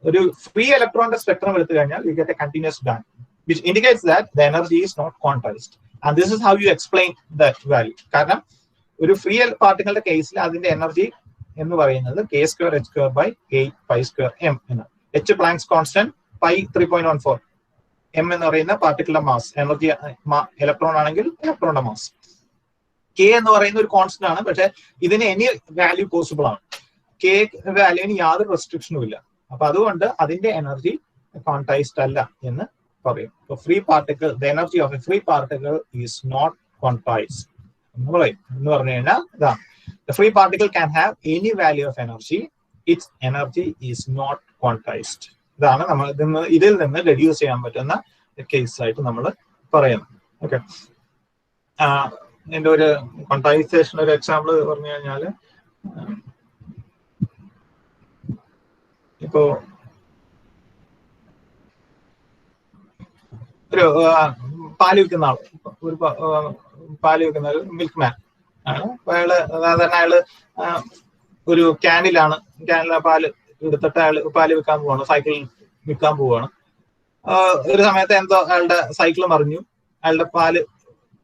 ഒരു ഫ്രീ ഇലക്ട്രോണിന്റെ സ്പെക്ട്രം എടുത്തു കഴിഞ്ഞാൽ you get A continuous band which indicates that the energy is not quantized, and this is how you explain that value. കാരണം ഒരു ഫ്രീ പാർട്ടിക്കിളിന്റെ കേസിൽ അതിന്റെ എനർജി എന്ന് പറയുന്നത് k² h² by 8π² m എന്ന്. h planks constant, pi 3.14, m എന്ന് പറയുന്ന പാർട്ടിക്കിളിന്റെ മാസ്, എനർജി ഇലക്ട്രോൺ ആണെങ്കിൽ ഇലക്ട്രോണിന്റെ മാസ്. k എന്ന് പറയുന്ന ഒരു കോൺസ്റ്റന്റ് ആണ്, പക്ഷെ ഇതിന് എനി വാല്യൂ പോസിബിൾ ആണ്. k വാല്യൂവിന് യാതൊരു റെസ്ട്രിക്ഷനും ഇല്ല. അപ്പൊ അതുകൊണ്ട് അതിന്റെ എനർജി ക്വാണ്ടൈസ്ഡ് അല്ല എന്ന് പറയും. Free particle, the energy of a free particle is not quantized എന്ന് പറയും. എന്ന് പറഞ്ഞു കഴിഞ്ഞാൽ ഇതാണ്, the free particle can have any value of energy, its energy is not quantized. ഇതാണ് നമ്മൾ ഇതിൽ നിന്ന് റെഡ്യൂസ് ചെയ്യാൻ പറ്റുന്ന കേസ് ആയിട്ട് നമ്മൾ പറയുന്നത്. ഓക്കെ, എന്റെ ഒരു ക്വാണ്ടൈസേഷൻ ഒരു എക്സാമ്പിൾ പറഞ്ഞു കഴിഞ്ഞാല്, ഇപ്പോ ഒരു പാല് വിൽക്കുന്ന ആള്, ഒരു പാല് വിൽക്കുന്ന ഒരു മിൽക്ക് മാൻ ആണ്. അയാള് സാധാരണ അയാള് ഒരു ക്യാനിലെ പാല് എടുത്തിട്ട് അയാൾ പാല് വിൽക്കാൻ പോവാണ്, സൈക്കിളിൽ വിൽക്കാൻ പോവാണ്. ഒരു സമയത്ത് എന്തോ അയാളുടെ സൈക്കിൾ മറിഞ്ഞു, അയാളുടെ പാല്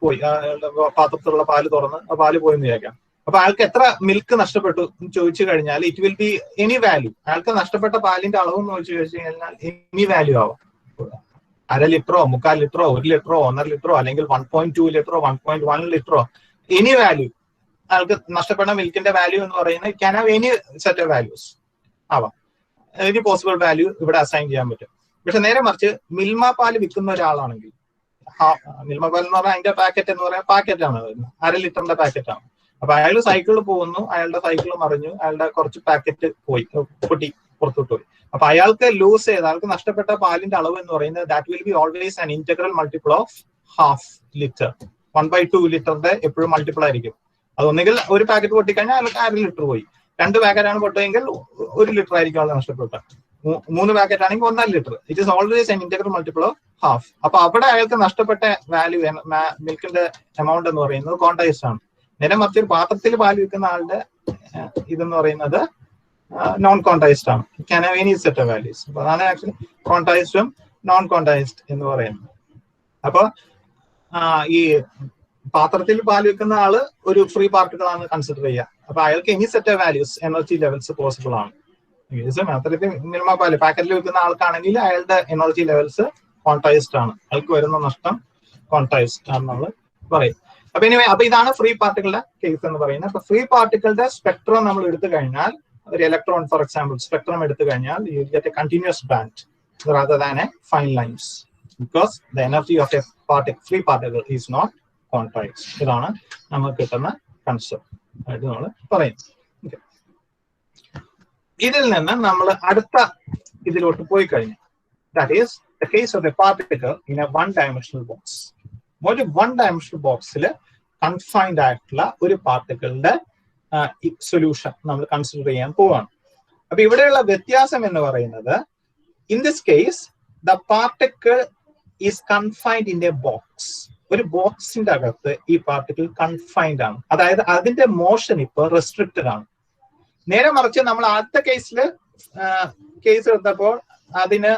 പോയി, അയാളുടെ പാത്രത്തിലുള്ള പാല് തുറന്ന് ആ പാല് പോയി എന്ന് വിചാരിക്കാം. അപ്പൊ അയാൾക്ക് എത്ര മിൽക്ക് നഷ്ടപ്പെട്ടു എന്ന് ചോദിച്ചു കഴിഞ്ഞാൽ it will be any value. അയാൾക്ക് നഷ്ടപ്പെട്ട പാലിന്റെ അളവ് എന്ന് ചോദിച്ചു കഴിഞ്ഞാൽ എനി വാല്യൂ ആവാം. 1/2 ലിറ്ററോ 3/4 ലിറ്ററോ 1 ലിറ്ററോ 1.5 ലിറ്ററോ അല്ലെങ്കിൽ 1.2 ലിറ്ററോ 1.1 ലിറ്ററോ എനി വാല്യൂ. അയാൾക്ക് നഷ്ടപ്പെട്ട മിൽക്കിന്റെ വാല്യൂ എന്ന് പറയുന്നത് can have any set of values ആവാം. എനി പോസിബിൾ വാല്യൂ ഇവിടെ അസൈൻ ചെയ്യാൻ പറ്റും. പക്ഷെ നേരെ മറിച്ച് മിൽമ പാല് വിൽക്കുന്ന ഒരാളാണെങ്കിൽ, മിൽമ പാൽ എന്ന് പറഞ്ഞാൽ അതിന്റെ പാക്കറ്റ് എന്ന് പറയാൻ പാക്കറ്റാണ്, 1/2 ലിറ്ററിന്റെ പാക്കറ്റാണ്. അപ്പൊ അയാൾ സൈക്കിളിൽ പോകുന്നു, അയാളുടെ സൈക്കിൾ മറിഞ്ഞു, അയാളുടെ കുറച്ച് പാക്കറ്റ് പൊട്ടി പുറത്തോട്ട് പോയി. അപ്പൊ അയാൾക്ക് ലൂസ് ചെയ്ത് അയാൾക്ക് നഷ്ടപ്പെട്ട പാലിന്റെ അളവ് എന്ന് പറയുന്നത് that will be always an integral multiple of 1/2 litre. 1/2 ലിറ്ററിന്റെ എപ്പോഴും മൾട്ടിപ്പിൾ ആയിരിക്കും. അതൊന്നെങ്കിൽ ഒരു പാക്കറ്റ് പൊട്ടിക്കഴിഞ്ഞാൽ അയാൾക്ക് 1/2 ലിറ്റർ പോയി. 2 പാക്കറ്റാണ് പൊട്ടിയെങ്കിൽ 1 ലിറ്റർ ആയിരിക്കും ആൾ നഷ്ടപ്പെട്ട. 3 പാക്കറ്റ് ആണെങ്കിൽ 1.5 litre. It is always an integral multiple of 1/2. അപ്പൊ അവിടെ അയാൾക്ക് നഷ്ടപ്പെട്ട വാല്യൂ, മിൽക്കിന്റെ എമൗണ്ട് എന്ന് പറയുന്നത് ക്വാണ്ടൈസ്ഡ് ആണ്. നേരെ മറിച്ച് ഒരു പാത്രത്തിൽ പാല് വിൽക്കുന്ന ആളുടെ ഇതെന്ന് പറയുന്നത് നോൺ ക്വാണ്ടൈസ്ഡ് ആണ്. Can have any set of values. അപ്പൊ അതാണ് ആക്ച്വലി ക്വാണ്ടൈസ്ഡും നോൺ ക്വാണ്ടൈസ്ഡ് എന്ന് പറയുന്നത്. അപ്പൊ ഈ പാത്രത്തിൽ പാല് വിൽക്കുന്ന ആള് ഒരു ഫ്രീ പാർട്ടിക്കിൾ ആണ് കൺസിഡർ ചെയ്യുക. അപ്പൊ അയാൾക്ക് any set of values, energy levels possible ആണ്. അത്തരത്തിൽ മിനിമ പാല് പാക്കറ്റിൽ വിൽക്കുന്ന ആൾക്കാണെങ്കിൽ അയാളുടെ എനർജി ലെവൽസ് ക്വാണ്ടൈസ്ഡ് ആണ്, അയാൾക്ക് വരുന്ന നഷ്ടം ക്വാണ്ടൈസ്ഡ് ആണെന്ന് നമ്മൾ പറയും. അപ്പൊ ഇതാണ് ഫ്രീ പാർട്ടിക്കിളുടെ കേസ് എന്ന് പറയുന്നത്. അപ്പൊ ഫ്രീ പാർട്ടിക്കിളുടെ സ്പെക്ട്രം നമ്മൾ എടുത്തു കഴിഞ്ഞാൽ, ഒരു ഇലക്ട്രോൺ ഫോർ എക്സാമ്പിൾ സ്പെക്ട്രം എടുത്തു കഴിഞ്ഞാൽ you get A continuous band rather than a fine lines because the energy of a free particle is not quantized. ഇതാണ് നമുക്ക് കിട്ടുന്ന കൺസെപ്റ്റ് ആയിട്ട് നമ്മൾ പറയുന്നത്. ഇതിൽ നിന്ന് നമ്മൾ അടുത്ത ഇതിലോട്ട് പോയി കഴിഞ്ഞു. That is the case of a particle in a one-dimensional box. ഒരു one-dimensional ബോക്സിൽ കൺഫൈൻഡ് ആയിട്ടുള്ള ഒരു പാർട്ടിക്കിളിന്റെ സൊല്യൂഷൻ നമ്മൾ കൺസിഡർ ചെയ്യാൻ പോവാണ്. അപ്പൊ ഇവിടെയുള്ള വ്യത്യാസം എന്ന് പറയുന്നത്, in this case the particle is confined in a box. ഒരു ബോക്സിന്റെ അകത്ത് ഈ പാർട്ടിക്കിൾ കൺഫൈൻഡ് ആണ്, അതായത് അതിന്റെ മോഷൻ ഇപ്പൊ റെസ്ട്രിക്റ്റഡ് ആണ്. നേരെ മറിച്ച് നമ്മൾ ആദ്യത്തെ കേസ് എടുത്തപ്പോൾ അതിന്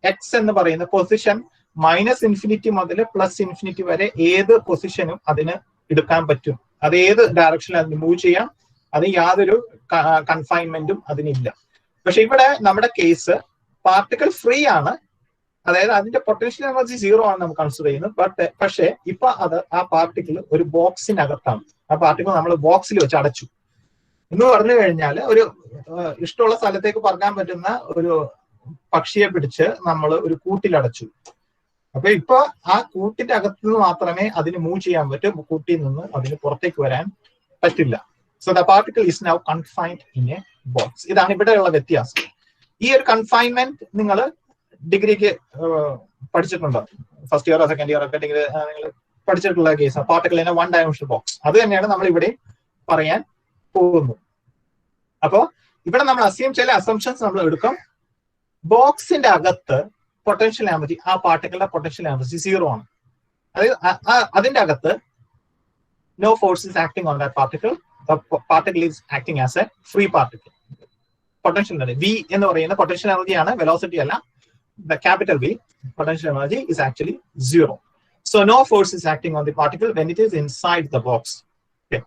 എക്സ് എന്ന് പറയുന്ന പൊസിഷൻ -∞ മുതൽ +∞ വരെ ഏത് പൊസിഷനും അതിന് എടുക്കാൻ പറ്റും. അത് ഏത് ഡയറക്ഷനിൽ അതിന് മൂവ് ചെയ്യാം, അത് യാതൊരു കൺഫൈൻമെന്റും അതിനില്ല. പക്ഷെ ഇവിടെ നമ്മുടെ കേസ് പാർട്ടിക്കിൾ ഫ്രീ ആണ്, അതായത് അതിന്റെ പൊട്ടൻഷ്യൽ എനർജി 0 ആണ് നമുക്ക് കൺസിഡർ ചെയ്യുന്നത്. പക്ഷെ ഇപ്പൊ ആ പാർട്ടിക്കിൾ ഒരു ബോക്സിനകത്താണ്. ആ പാർട്ടിക്കിൾ നമ്മൾ ബോക്സിൽ വെച്ച് അടച്ചു. എന്ന് പറഞ്ഞു കഴിഞ്ഞാൽ ഒരു ഇഷ്ടമുള്ള സ്ഥലത്തേക്ക് പറക്കാൻ പറ്റുന്ന ഒരു പക്ഷിയെ പിടിച്ച് നമ്മൾ ഒരു കൂട്ടിലടച്ചു. അപ്പൊ ഇപ്പൊ ആ കൂട്ടിന്റെ അകത്ത് നിന്ന് മാത്രമേ അതിന് മൂവ് ചെയ്യാൻ പറ്റൂ, കൂട്ടിൽ നിന്ന് അതിന് പുറത്തേക്ക് വരാൻ പറ്റില്ല. So the particle is now confined in a box. ഇതാണ് ഇവിടെയുള്ള വ്യത്യാസം. ഈ ഒരു കൺഫൈൻമെന്റ് നിങ്ങൾ ഡിഗ്രിക്ക് പഠിച്ചിട്ടുണ്ടോ? ഫസ്റ്റ് ഇയറോ സെക്കൻഡ് ഇയർ ഒക്കെ ഡിഗ്രി നിങ്ങൾ പഠിച്ചിട്ടുള്ള case particle in A one dimensional box. അത് തന്നെയാണ് നമ്മൾ ഇവിടെ പറയാൻ പോകുന്നു. അപ്പോ ഇവിടെ നമ്മൾ ചില അസംഷൻസ് നമ്മൾ എടുക്കും. ബോക്സിന്റെ അകത്ത് പൊട്ടൻഷ്യൽ എനർജി, ആ പാർട്ടിക്കിളിന്റെ പൊട്ടൻഷ്യൽ എനർജി 0 ആണ്. അതായത് അതിന്റെ അകത്ത് no force is acting on that particle. The particle is acting as a free particle. Potential energy V എന്ന് പറയുന്ന പൊട്ടൻഷ്യൽ എനർജിയാണ്, വെലോസിറ്റി അല്ല. The capital V potential energy is actually 0. So no force is acting on the particle when it is inside the box. Okay.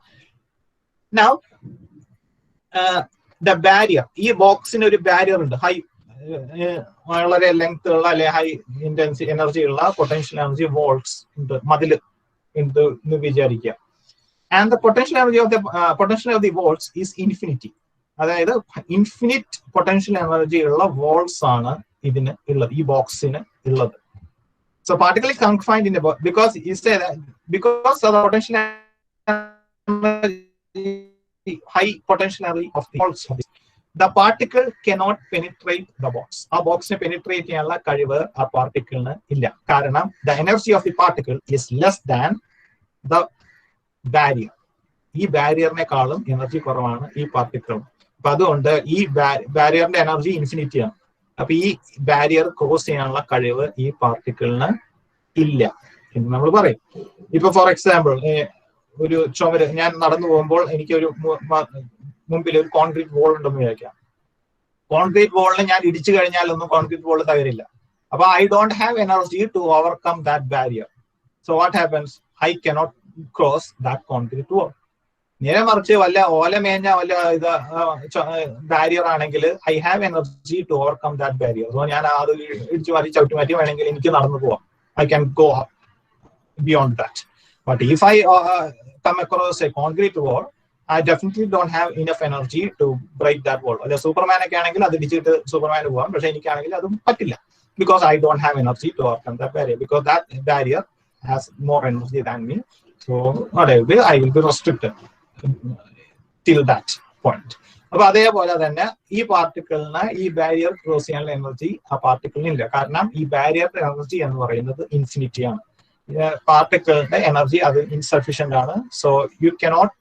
Now the barrier, ഈ ബോക്സിന് ഒരു barrier ഉണ്ട്. High വളരെ length ഉള്ള അല്ലെ ഹൈ ഇന്റൻസി എനർജി ഉള്ള potential energy volts ഉണ്ട്, മതിൽ ഉണ്ട് എന്ന് വിചാരിക്കുക. And the potential energy of the volts is infinity. അതായത് ഇൻഫിനിറ്റ് പൊട്ടൻഷ്യൽ എനർജി ഉള്ള വോൾട്സ് ആണ് ഇതിന് ഉള്ളത്, ഈ ബോക്സിന് ഉള്ളത്. So particle is confined in a box because you say that because of the potential energy, high potential energy of the walls, the particle cannot penetrate the box. A box ne penetrate cheyanalla kazhivu a particle ne illa. Karanam the energy of the particle is less than the barrier. Ee barrier ne kaalum energy korvana ee particle. Appo adonde ee barrier inde energy infinity aanu. അപ്പൊ ഈ barrier cross ചെയ്യാനുള്ള കഴിവ് ഈ പാർട്ടിക്കിളിന് ഇല്ല എന്ന് നമ്മൾ പറയും. ഇപ്പൊ ഫോർ എക്സാമ്പിൾ ഒരു ചുമര്, ഞാൻ നടന്നു പോകുമ്പോൾ എനിക്ക് ഒരു മുമ്പിൽ ഒരു കോൺക്രീറ്റ് വോൾ ഉണ്ടെന്ന് വിചാരിക്കാം. കോൺക്രീറ്റ് വോളിനെ ഞാൻ ഇടിച്ചു കഴിഞ്ഞാലൊന്നും കോൺക്രീറ്റ് വോൾ തകരില്ല. അപ്പൊ I don't have energy to overcome that barrier. So what happens? I cannot cross that concrete wall. നേരെ മറിച്ച് വല്ല ഓല മേഞ്ഞ വല്ല ഇത് ബാരിയർ ആണെങ്കിൽ I have energy to overcome that barrier. So ഞാൻ അത് ഇടിച്ചു മാറ്റി ചവിട്ടി മാറ്റി വേണമെങ്കിൽ എനിക്ക് നടന്നു പോവാം. I can go beyond that. But if I come across a concrete wall, I definitely don't have enough energy to break that wall. അല്ലെ സൂപ്പർമാനൊക്കെ ആണെങ്കിൽ അത് ഇടിച്ചിട്ട് സൂപ്പർമാന് പോവാം, പക്ഷെ എനിക്കാണെങ്കിൽ അതും പറ്റില്ല. Because I don't have energy to overcome that barrier. Because that barrier has more energy than me. So I will be restricted till that point. അപ്പൊ അതേപോലെ തന്നെ ഈ പാർട്ടിക്കിളിന് ഈ ബാരിയർ ക്രോസ് ചെയ്യാനുള്ള എനർജി ആ പാർട്ടിക്കിളിന് ഇല്ല. കാരണം ഈ ബാരിയറിന്റെ എനർജി എന്ന് പറയുന്നത് ഇൻഫിനിറ്റി ആണ്. പാർട്ടിക്കിളിന്റെ എനർജി അത് ഇൻസഫിഷ്യന്റ് ആണ്. So you cannot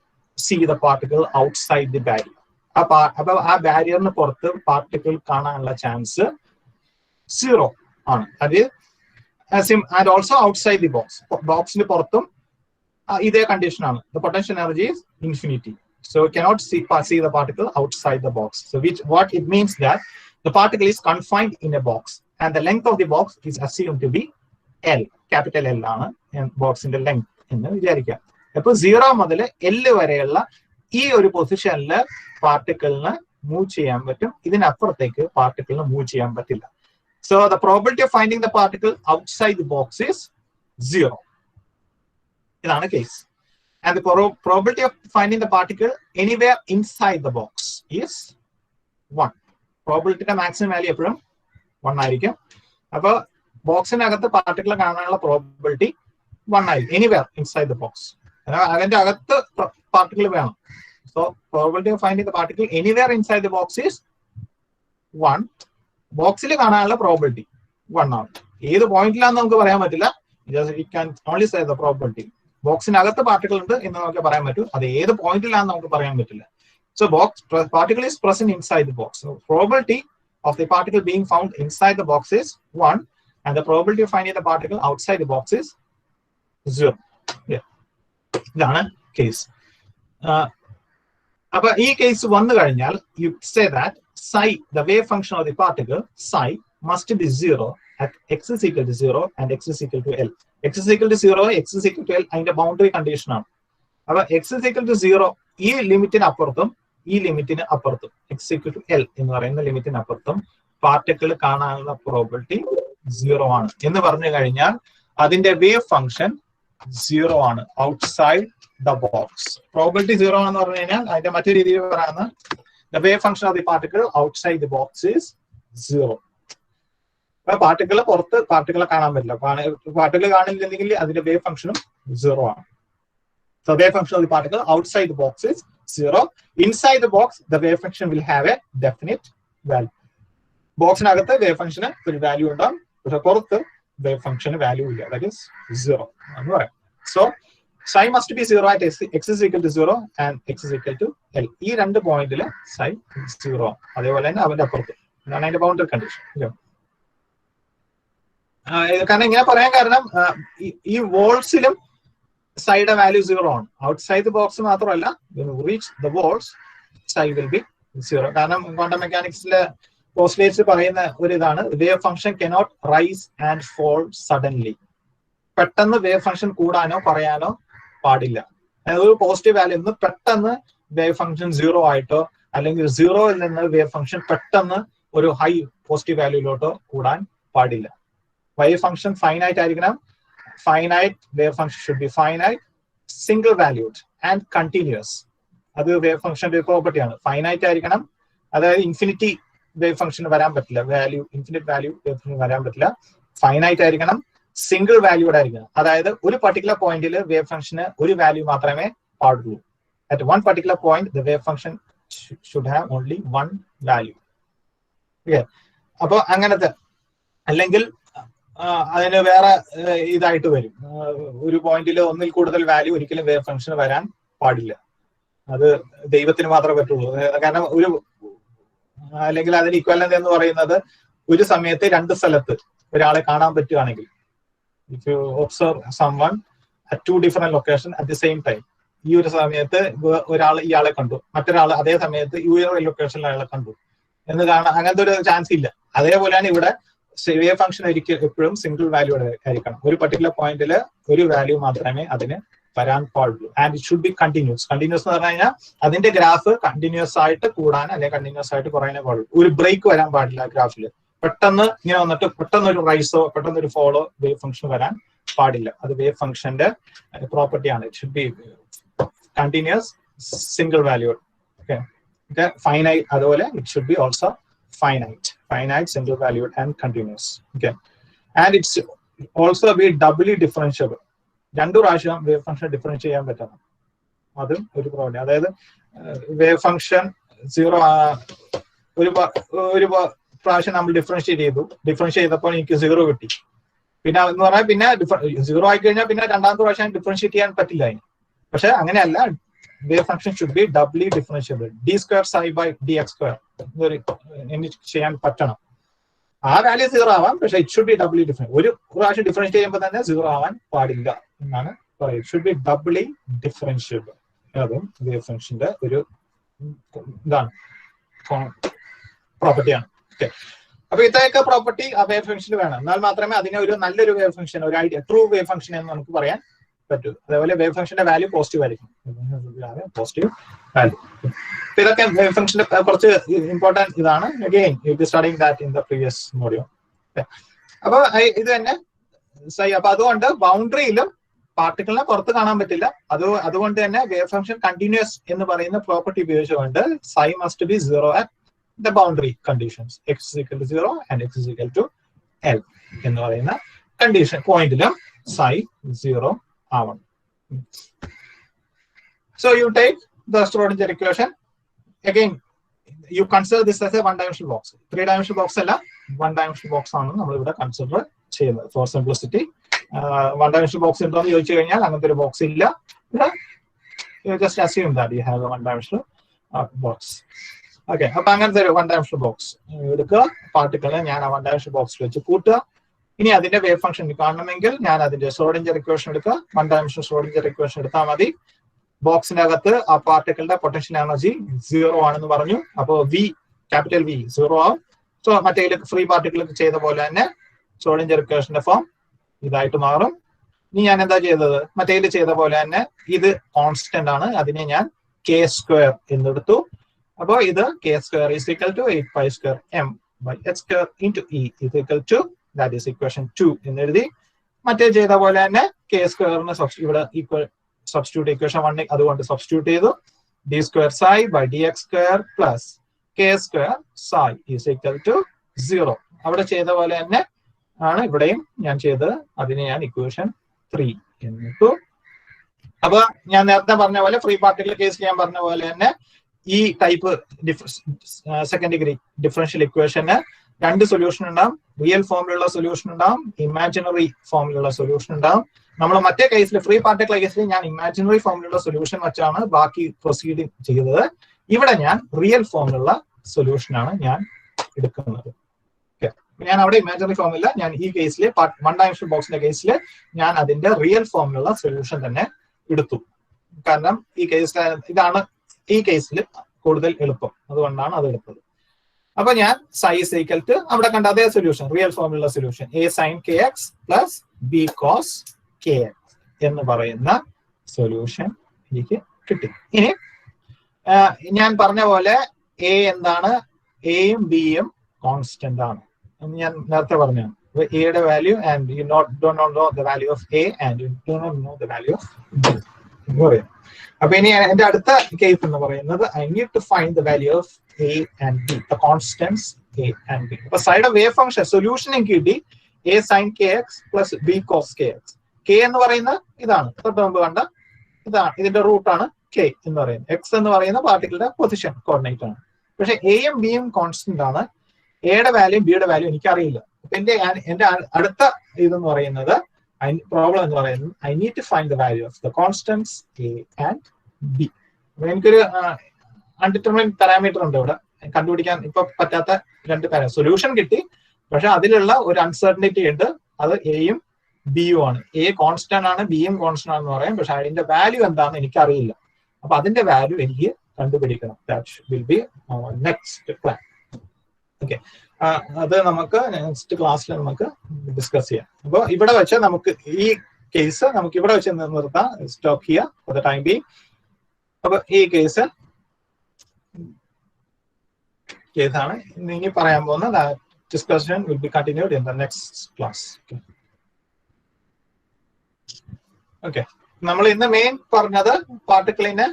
see the particle outside the barrier. അപ്പൊ ആ ബാരിയറിന് പുറത്ത് പാർട്ടിക്കിൾ കാണാനുള്ള ചാൻസ് 0 ആണ്. അത് and also outside the box, ബോക്സിന് പുറത്തും ഇതേ കണ്ടീഷൻ ആണ്. The potential energy is infinity, so you cannot see the particle outside the box. So what it means that the particle is confined in a box and the length of the box is assumed to be L, capital L ആണ് ബോക്സിന്റെ length എന്ന് വിചാരിക്കുക. അപ്പൊ 0 മുതൽ L വരെയുള്ള ഈ ഒരു പൊസിഷനിൽ പാർട്ടിക്കിളിന് മൂവ് ചെയ്യാൻ പറ്റും. ഇതിനപ്പുറത്തേക്ക് പാർട്ടിക്കിളിന് മൂവ് ചെയ്യാൻ പറ്റില്ല. So the probability of finding the particle outside the box is 0. ഇതാണ് case. And the probability of finding the particle anywhere inside the box is 1. പ്രോബിലിറ്റിയുടെ മാക്സിമം വാല്യൂ എപ്പോഴും 1 ആയിരിക്കും. അപ്പൊ ബോക്സിനകത്ത് പാർട്ടിക്കിൾ കാണാനുള്ള പ്രോബിലിറ്റി 1 ആയിരിക്കും എനിവേർ ഇൻസൈഡ് ദ ബോക്സ്. അതിന്റെ അകത്ത് പാർട്ടിക്കിൾ വേണം. So probability of finding the particle anywhere inside the box is 1. ബോക്സിൽ കാണാനുള്ള പ്രോബിലിറ്റി 1 ആണ്. ഏത് പോയിന്റിലാന്ന് നമുക്ക് പറയാൻ പറ്റില്ല. We can only say the probability. ബോക്സിനകത്ത് പാർട്ടിക്കിൾ ഉണ്ട് എന്ന് നമുക്ക് പറയാൻ പറ്റും. അത് ഏത് പോയിന്റിലാണെന്ന് നമുക്ക് പറയാൻ പറ്റില്ല. So particle is present inside the box. So probability of the particle being found inside the box is 1 and the probability of finding the particle outside the box is 0. Yeah. ഇതാണ് കേസ്. അപ്പൊ ഈ case വന്നു കഴിഞ്ഞാൽ you say that psi, the wave function of the particle psi must be 0 at x is equal to 0 and x is equal to L. X is equal to 0, x is equal to L അതിന്റെ boundary condition ആണ്. അപ്പൊ x is equal to 0 ഈ ലിമിറ്റിന് അപ്പുറത്തും ഈ ലിമിറ്റിന് അപ്പുറത്തും x is equal to L എന്ന് പറയുന്ന ലിമിറ്റിന് അപ്പുറത്തും പാർട്ടിക്കിൾ കാണാനുള്ള പ്രോബിലിറ്റി 0 ആണ് എന്ന് പറഞ്ഞു കഴിഞ്ഞാൽ അതിന്റെ വേവ് ഫംഗ്ഷൻ 0 ആണ് ഔട്ട്സൈഡ് the box. Probability 0 എന്ന് പറഞ്ഞു കഴിഞ്ഞാൽ അതിന്റെ മറ്റൊരു രീതിയിൽ പറയുന്നത് the wave function of the particle outside the box is 0. അപ്പൊ പാർട്ടിക്കിൾ പുറത്ത് പാർട്ടിക്കിളെ കാണാൻ പറ്റില്ല. പാർട്ടിക്കിൾ കാണില്ലെങ്കിൽ അതിന്റെ വേവ് ഫംഗ്ഷനും 0 ആണ്. So wave function of the particle outside the box is 0. Inside the box, the wave function will have a definite value. ബോക്സിനകത്ത് wave ഫംഗ്ഷന് ഒരു വാല്യൂ ഉണ്ടാവും, പക്ഷെ പുറത്ത് വേവ് ഫംഗ്ഷന് വാല്യൂ ഇല്ല. ദാറ്റ് ഈസ് 0 എന്ന് പറയാം. So psi must be 0 at x is equal to 0 and x is equal to L. ഈ രണ്ട് പോയിന്റില് psi 0. അതേപോലെ തന്നെ അവന്റെ അപ്പുറത്ത് ഇതാണ് അതിന്റെ ബൗണ്ടറി കണ്ടീഷൻ. കാരണം ഇങ്ങനെ പറയാൻ കാരണം ഈ വോൾസിലും സൈഡ് വാല്യൂ 0 ആണ്. ഔട്ട്സൈഡ് ദ ബോക്സ് മാത്രമല്ല, reach the walls psi will be 0. കാരണം ക്വാണ്ടം മെക്കാനിക്സിലെ പോസ്റ്റ്ലേറ്റ്സ് പറയുന്ന ഒരു ഇതാണ്, wave function cannot rise and fall suddenly. പെട്ടെന്ന് വേവ് ഫംഗ്ഷൻ കൂടാനോ കുറയാനോ പാടില്ല. അതായത് ഒരു പോസിറ്റീവ് വാല്യൂ നിന്ന് പെട്ടെന്ന് വേവ് ഫംഗ്ഷൻ 0 ആയിട്ടോ അല്ലെങ്കിൽ 0യിൽ നിന്ന് വേവ് ഫംഗ്ഷൻ പെട്ടെന്ന് ഒരു ഹൈ പോസിറ്റീവ് വാല്യൂയിലോട്ടോ കൂടാൻ പാടില്ല. വേവ് ഫംഗ്ഷൻ ഫൈനൈറ്റ് ആയിരിക്കണം. Finite wave function should be finite, single valued and continuous. അത് വേവ് ഫംഗ്ഷന്റെ പ്രോപ്പർട്ടിയാണ്. ഫൈനൈറ്റ് ആയിരിക്കണം, അതായത് ഇൻഫിനിറ്റി വേവ് ഫംഗ്ഷന് വരാൻ പറ്റില്ല, value infinite value wave function വരാൻ പറ്റില്ല. ഫൈനൈറ്റ് ആയിരിക്കണം, സിംഗിൾ വാല്യൂഡ് ആയിരിക്കണം. അതായത് ഒരു പർട്ടിക്കുലർ പോയിന്റിൽ വേവ് ഫംഗ്ഷന് ഒരു വാല്യൂ മാത്രമേ പാടുള്ളൂ. At one particular point the wave function should have only one value. അപ്പൊ അങ്ങനത്തെ, അല്ലെങ്കിൽ അതിന് വേറെ ഇതായിട്ട് വരും. ഒരു പോയിന്റിൽ ഒന്നിൽ കൂടുതൽ വാല്യൂ ഒരിക്കലും വേവ് ഫംഗ്ഷന് വരാൻ പാടില്ല. അത് ദൈവത്തിന് മാത്രമേ പറ്റുള്ളൂ. കാരണം ഒരു അല്ലെങ്കിൽ അതിന് ഇക്വലന്റ് എന്ന് പറയുന്നത് ഒരു സമയത്ത് രണ്ട് സ്ഥലത്ത് ഒരാളെ കാണാൻ പറ്റുകയാണെങ്കിൽ, if you observe someone at two different location at the same time, ഈ ഒരു സമയത്ത് ഒരാൾ ഇയാളെ കണ്ടു, മറ്റൊരാൾ അതേ സമയത്ത് ഈ ഒരു ലൊക്കേഷനിൽ അയാളെ കണ്ടു എന്ന് കാണാൻ അങ്ങനത്തെ ഒരു ചാൻസ് ഇല്ല. അതേപോലെയാണ് ഇവിടെ വേവ് ഫംഗ്ഷൻ എപ്പോഴും സിംഗിൾ വാല്യൂ ആയിരിക്കണം. ഒരു പർട്ടിക്കുലർ പോയിന്റിൽ ഒരു വാല്യൂ മാത്രമേ അതിന് വരാൻ പാടുള്ളൂ. And it should be continuous. Continuous എന്ന് പറഞ്ഞു കഴിഞ്ഞാൽ അതിന്റെ ഗ്രാഫ് കണ്ടിന്യൂസ് ആയിട്ട് കൂടാൻ അല്ലെങ്കിൽ കണ്ടിന്യൂസ് ആയിട്ട് കുറയാനേ പാടുള്ളൂ. ഒരു ബ്രേക്ക് വരാൻ പാടില്ല ഗ്രാഫിൽ. പെട്ടെന്ന് ഇങ്ങനെ വന്നിട്ട് പെട്ടെന്ന് ഒരു റൈസോ പെട്ടെന്ന് ഒരു ഫോളോ വേവ് ഫംഗ്ഷൻ വരാൻ പാടില്ല. അത് വേവ് ഫംഗ്ഷന്റെ പ്രോപ്പർട്ടിയാണ്. It should be continuous, single value. Okay, finite അതുപോലെ it should be also finite, single valued and continuous. Okay, and it's also be doubly differentiable. രണ്ടു പ്രാവശ്യം വേവ് ഫംഗ്ഷൻ ഡിഫറൻഷ്യറ്റ് ചെയ്യാൻ പറ്റണം. അതും ഒരു പ്രോബ്ലം. അതായത് വേവ് ഫംഗ്ഷൻ 0 ഒരു പ്രാവശ്യം നമ്മൾ ഡിഫറൻഷ്യറ്റ് ചെയ്തപ്പോൾ എനിക്ക് 0 കിട്ടി. പിന്നെ എന്ന് പറഞ്ഞാൽ പിന്നെ 0 ആയി കഴിഞ്ഞാൽ പിന്നെ രണ്ടാമത്തെ പ്രാവശ്യം ഡിഫറൻഷ്യറ്റ് ചെയ്യാൻ പറ്റില്ല അതിന്. പക്ഷെ അങ്ങനെയല്ല, wave function should be doubly differentiable. d² psi by dx² എനിക്ക് ചെയ്യാൻ പറ്റണം. ആ വാല്യൂ 0 ആവാം, പക്ഷെ it should B doubly differentiable. ഒരു പ്രാവശ്യം ഡിഫറൻഷ്യറ്റ് ചെയ്യുമ്പോൾ തന്നെ 0 ആവാൻ പാടില്ല എന്നാണ് പറയുന്നത്. Should be doubly differentiable. അതും വേവ് ഫംഗ്ഷന്റെ ഒരു ഇതാണ്, പ്രോപ്പർട്ടിയാണ്. ഓക്കെ, അപ്പൊ ഇത്രയൊക്കെ പ്രോപ്പർട്ടി ആ വേവ് ഫംഗ്ഷന് വേണം. എന്നാൽ മാത്രമേ അതിനെ ഒരു നല്ലൊരു വേവ് ഫംഗ്ഷൻ, ഒരു ഐഡിയ ട്രൂ വേവ് ഫംഗ്ഷൻ എന്ന് നമുക്ക് പറയാൻ പറ്റൂ. അതേപോലെ വേവ് ഫംഗ്ഷന്റെ വാല്യൂ പോസിറ്റീവ് ആയിരിക്കും. Positive value. ഇതൊക്കെ വേവ് ഫംഗ്ഷന്റെ കുറച്ച് ഇമ്പോർട്ടന്റ് ഇതാണ്. Again you be studying that in the previous module. അപ്പൊ ഇത് തന്നെ അപ്പൊ അതുകൊണ്ട് ബൗണ്ടറിയിലും പാർട്ടിക്കിളിനെ പുറത്ത് കാണാൻ പറ്റില്ല. അതുകൊണ്ട് തന്നെ വേവ് ഫംഗ്ഷൻ കണ്ടിന്യൂസ് എന്ന് പറയുന്ന പ്രോപ്പർട്ടി ഉപയോഗിച്ചുകൊണ്ട് psi must be 0 at the boundary conditions. x is equal to 0 and x is equal to L എന്ന് പറയുന്ന കണ്ടീഷൻ പോയിന്റിലും psi 0 ആവണം. So you take the Schrodinger equation. Again, you consider this as a one-dimensional box. Three-dimensional box അല്ല, one-dimensional box ആണ് നമ്മൾ ഇവിടെ consider ചെയ്യുന്നത് four simplicity. one-dimensional box ഉണ്ടോ എന്ന് ചോദിച്ചു കഴിഞ്ഞാൽ അങ്ങനത്തെ ഒരു ബോക്സ് ഇല്ല. You just assume that you have a one-dimensional box. Okay, അപ്പൊ അങ്ങനത്തെ ഒരു one-dimensional box എടുക്കുക. പാർട്ടിക്കിളെ ഞാൻ ആ one-dimensional ബോക്സിൽ വെച്ച് കൂട്ടുക. ഇനി അതിന്റെ വേവ് ഫംഗ്ഷൻ കാണണമെങ്കിൽ ഞാൻ അതിന്റെ Schrodinger equation എടുക്കുക. one-dimensional Schrodinger equation എടുത്താൽ മതി. ബോക്സിന്റെ അകത്ത് ആ പാർട്ടിക്കിളുടെ പൊട്ടൻഷ്യൽ എനർജി 0 ആണെന്ന് പറഞ്ഞു. അപ്പോ ക്യാപിറ്റൽ V 0 ആവും. സോ മറ്റേ ഫ്രീ പാർട്ടിക്കിൾ ചെയ്ത പോലെ തന്നെ Schrodinger equationന്റെ ഫോം ഇതായിട്ട് മാറും. ഇനി ഞാൻ എന്താ ചെയ്തത്? മറ്റേ ചെയ്ത പോലെ തന്നെ ഇത് കോൺസ്റ്റന്റ് ആണ്. അതിനെ ഞാൻ k² എന്നെടുത്തു. അപ്പോ ഇത് k² is equal to 8π² m by h² into E is equal to, that is equation 2 എന്ന് എഴുതി. മറ്റേ ചെയ്ത പോലെ തന്നെ k² ഇവിടെ ഈക്വൽ സബ്സ്റ്റിറ്റ്യൂട്ട് ഇക്വേഷൻ 1 അതുകൊണ്ട് സബ്സ്റ്റിറ്റ്യൂട്ട് ചെയ്തു. d square psi by dx square plus k square psi is equal to 0. അവിടെ ചെയ്ത പോലെ തന്നെ ആണ് ഇവിടെയും ഞാൻ ചെയ്തത്. അതിനെ ഞാൻ ഇക്വേഷൻ 3 എന്നിട്ടു. അപ്പൊ ഞാൻ നേരത്തെ പറഞ്ഞ പോലെ ഫ്രീ പാർട്ടിക്കൽ കേസിൽ ഞാൻ പറഞ്ഞ പോലെ തന്നെ ഈ ടൈപ്പ് സെക്കൻഡ് ഡിഗ്രി ഡിഫറൻഷ്യൽ ഇക്വേഷന് 2 സൊല്യൂഷൻ ഉണ്ടാവും. റിയൽ ഫോമിലുള്ള സൊല്യൂഷൻ ഉണ്ടാവും, ഇമാജിനറി ഫോമിലുള്ള സൊല്യൂഷൻ ഉണ്ടാവും. നമ്മൾ മറ്റേ കേസിൽ ഫ്രീ പാർട്ടിക്കൽ കേസിൽ ഞാൻ ഇമാജിനറി ഫോമിലുള്ള സൊല്യൂഷൻ വെച്ചാണ് ബാക്കി പ്രൊസീഡിങ് ചെയ്തത്. ഇവിടെ ഞാൻ റിയൽ ഫോമിലുള്ള സൊല്യൂഷനാണ് ഞാൻ എടുക്കുന്നത്. ഞാൻ അവിടെ ഇമാജിനറി ഫോമില്ല, ഞാൻ ഈ കേസിൽ 1 ഡയമെൻഷണൽ ബോക്സിന്റെ കേസിൽ ഞാൻ അതിന്റെ റിയൽ ഫോമിലുള്ള സൊല്യൂഷൻ തന്നെ എടുത്തു. കാരണം ഈ ഇതാണ് ഈ കേസിൽ കൂടുതൽ എളുപ്പം, അതുകൊണ്ടാണ് അത് എടുത്തത്. അപ്പൊ ഞാൻ psi is equal to അവിടെ കണ്ട അതേ സൊല്യൂഷൻ, റിയൽ ഫോമിലുള്ള solution a sin kx plus b cos kx എന്ന് പറയുന്ന സൊല്യൂഷൻ എനിക്ക് കിട്ടി. ഇനി ഞാൻ പറഞ്ഞ പോലെ a എന്താണ്, എയും ബിയും കോൺസ്റ്റന്റ് ആണ്. ഞാൻ നേരത്തെ പറഞ്ഞു എയുടെ value and you do not know the value of A and you do not know the value of B എന്ന് പറയും. അപ്പൊ ഇനി എന്റെ അടുത്ത കേസ് എന്ന് പറയുന്നത് I need to find the value of A and B, the constants A and B. അപ്പൊ side of wave function സൊല്യൂഷനും കിട്ടി A sine k x plus B cos k x. K എന്ന് പറയുന്ന ഇതാണ് തൊട്ട് മുമ്പ് കണ്ട ഇതാണ്, ഇതിന്റെ റൂട്ടാണ് കെ എന്ന് പറയുന്നത്. എക്സ് എന്ന് പറയുന്ന പാർട്ടിക്കിളുടെ പൊസിഷൻ കോർഡിനേറ്റ് ആണ്. പക്ഷെ എയും ബിയും കോൺസ്റ്റന്റ് ആണ്. എയുടെ വാല്യൂയും ബിയുടെ വാല്യൂ എനിക്കറിയില്ല. അപ്പൊ എന്റെ അടുത്ത ഇതെന്ന് പറയുന്നത് പ്രോബ്ലം എന്ന് പറയുന്നത് I need to find the value of the constants A and B. എനിക്കൊരു അൺഡിറ്റർമിൻഡ് പാരാമീറ്റർ ഉണ്ട് ഇവിടെ കണ്ടുപിടിക്കാൻ ഇപ്പൊ പറ്റാത്ത 2 പാരാമീറ്റർ. സൊല്യൂഷൻ കിട്ടി, പക്ഷെ അതിലുള്ള ഒരു അൺസർട്ടനിറ്റി ഉണ്ട്, അത് എയും ബിയും ആണ്. എ കോൺസ്റ്റന്റ് ആണ്, ബിയും കോൺസ്റ്റന്റ് ആണെന്ന് പറയാം, പക്ഷെ അതിന്റെ വാല്യൂ എന്താണെന്ന് എനിക്കറിയില്ല. അപ്പൊ അതിന്റെ വാല്യൂ എനിക്ക് കണ്ടുപിടിക്കണം. That will be next plan. Okay, അത് നമുക്ക് നെക്സ്റ്റ് ക്ലാസ്സിൽ നമുക്ക് ഡിസ്കസ് ചെയ്യാം. അപ്പൊ ഇവിടെ വെച്ച് നമുക്ക് ഈ കേസ് നമുക്ക് ഇവിടെ വെച്ച് നിർത്താം. Stop here for the time being. അപ്പൊ ഈ കേസാണ് ഇനി പറയാൻ പോകുന്നത്. Discussion will be continued in the next class. Okay, നമ്മൾ ഇന്ന് മെയിൻ പറഞ്ഞത് പാർട്ടിക്കിളിന്റെ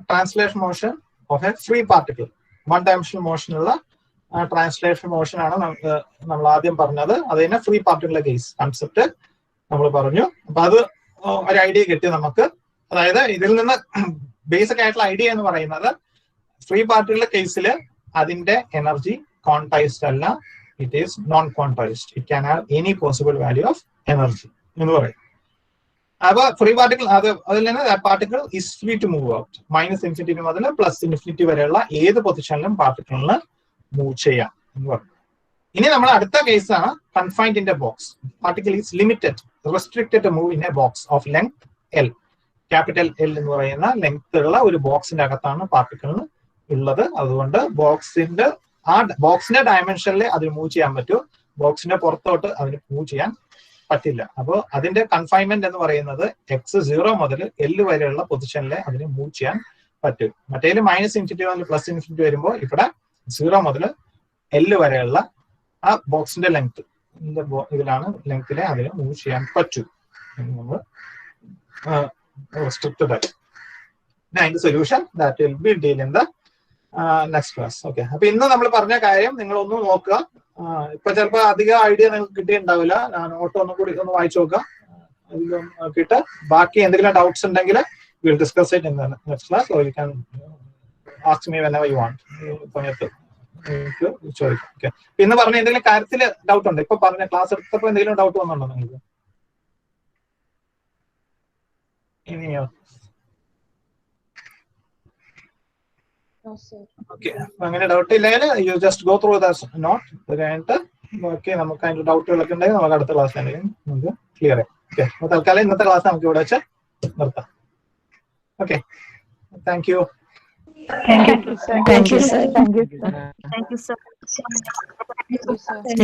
translation motion of a free particle, 1 dimensional മോഷനുള്ള ട്രാൻസ്ലേഷൻ മോഷൻ ആണ് നമ്മൾ ആദ്യം പറഞ്ഞത്. അത് തന്നെ ഫ്രീ പാർട്ടിക്കിളിന്റെ കേസ് കൺസെപ്റ്റ് നമ്മൾ പറഞ്ഞു. അപ്പൊ അത് ഒരു ഐഡിയ കിട്ടി നമുക്ക്. അതായത് ഇതിൽ നിന്ന് ബേസിക് ആയിട്ടുള്ള ഐഡിയ എന്ന് പറയുന്നത് ഫ്രീ പാർട്ടിക്കിളിന്റെ കേസിൽ അതിന്റെ എനർജി ക്വാണ്ടൈസ്ഡ് അല്ല, it is non quantized. It can have any possible value of energy എന്ന് പറയും. അപ്പൊ ഫ്രീ പാർട്ടിക്കിൾ അതിൽ നിന്ന് particle is free to move out. -∞ മുതൽ +∞ വരെയുള്ള ഏത് പൊസിഷനിലും പാർട്ടിക്കിളിന് മൂവ് ചെയ്യാം എന്ന് പറഞ്ഞു. ഇനി നമ്മൾ അടുത്ത കേസാണ് confined in a box. Particle is limited, restricted to move in a box of length L. Capital L എന്ന് പറയുന്ന ലെങ്ത് ഉള്ള ഒരു ബോക്സിന്റെ അകത്താണ് പാർട്ടിക്കിളിന് ഉള്ളത്. അതുകൊണ്ട് ബോക്സിന്റെ ഡയമെൻഷനിൽ അതിന് മൂവ് ചെയ്യാൻ പറ്റൂ, ബോക്സിന്റെ പുറത്തോട്ട് അതിന് മൂവ് ചെയ്യാൻ പറ്റില്ല. അപ്പോൾ അതിന്റെ കൺഫൈൻമെന്റ് എന്ന് പറയുന്നത് x0 മുതൽ L വരെയുള്ള പൊസിഷനിൽ അതിന് മൂവ് ചെയ്യാൻ പറ്റും. മറ്റേതിൽ -∞ മുതൽ +∞ വരുമ്പോൾ ഇവിടെ 0 മുതൽ L വരെയുള്ള ആ ബോക്സിന്റെ ലെങ്ത് ഇതിലാണ് ലെങ്ത്തിലെ അതിന് മൂവ് ചെയ്യാൻ പറ്റൂ. നമ്മൾ restricted ആയി. അതിന്റെ solution that will be deal in the next class. Okay, അപ്പൊ ഇന്ന് നമ്മൾ പറഞ്ഞ കാര്യം നിങ്ങൾ ഒന്ന് നോക്കുക. ഇപ്പൊ ചിലപ്പോൾ അധികം ഐഡിയ നിങ്ങൾക്ക് കിട്ടിയിട്ടുണ്ടാവില്ല. നോട്ട് ഒന്നും കൂടി ഒന്ന് വായിച്ചു നോക്കുക, അതിലും നോക്കിയിട്ട് ബാക്കി എന്തെങ്കിലും ഡൗട്ട്സ് ഉണ്ടെങ്കിൽ will discuss it in the next class. Or you can ask me whenever you want. സമയത്ത് നിങ്ങൾക്ക് ചോദിക്കാം. ഓക്കെ, ഇന്ന് പറഞ്ഞ എന്തെങ്കിലും കാര്യത്തിൽ ഡൗട്ട് ഉണ്ട്? ഇപ്പൊ പറഞ്ഞ ക്ലാസ് എടുത്തപ്പോൾ എന്തെങ്കിലും ഡൗട്ട് വന്നിട്ടുണ്ടോ നിങ്ങൾക്ക്? ഇനിയോ? ഓക്കെ, അങ്ങനെ ഡൗട്ട് ഇല്ലെങ്കിൽ you just go through the note. അത് കഴിഞ്ഞിട്ട് ഓക്കെ, നമുക്ക് അതിന്റെ ഡൗട്ടുകളൊക്കെ ഉണ്ടെങ്കിൽ നമുക്ക് അടുത്ത ക്ലാസ്സിൽ നമുക്ക് ക്ലിയർ ചെയ്യാം. ഓക്കെ, അപ്പോൾ തൽക്കാലം ഇന്നത്തെ ക്ലാസ് നമുക്ക് ഇവിടെ വെച്ച് നിർത്താം. Okay, thank you. Thank you, sir. Thank you, sir. Thank you, sir. Thank you, sir.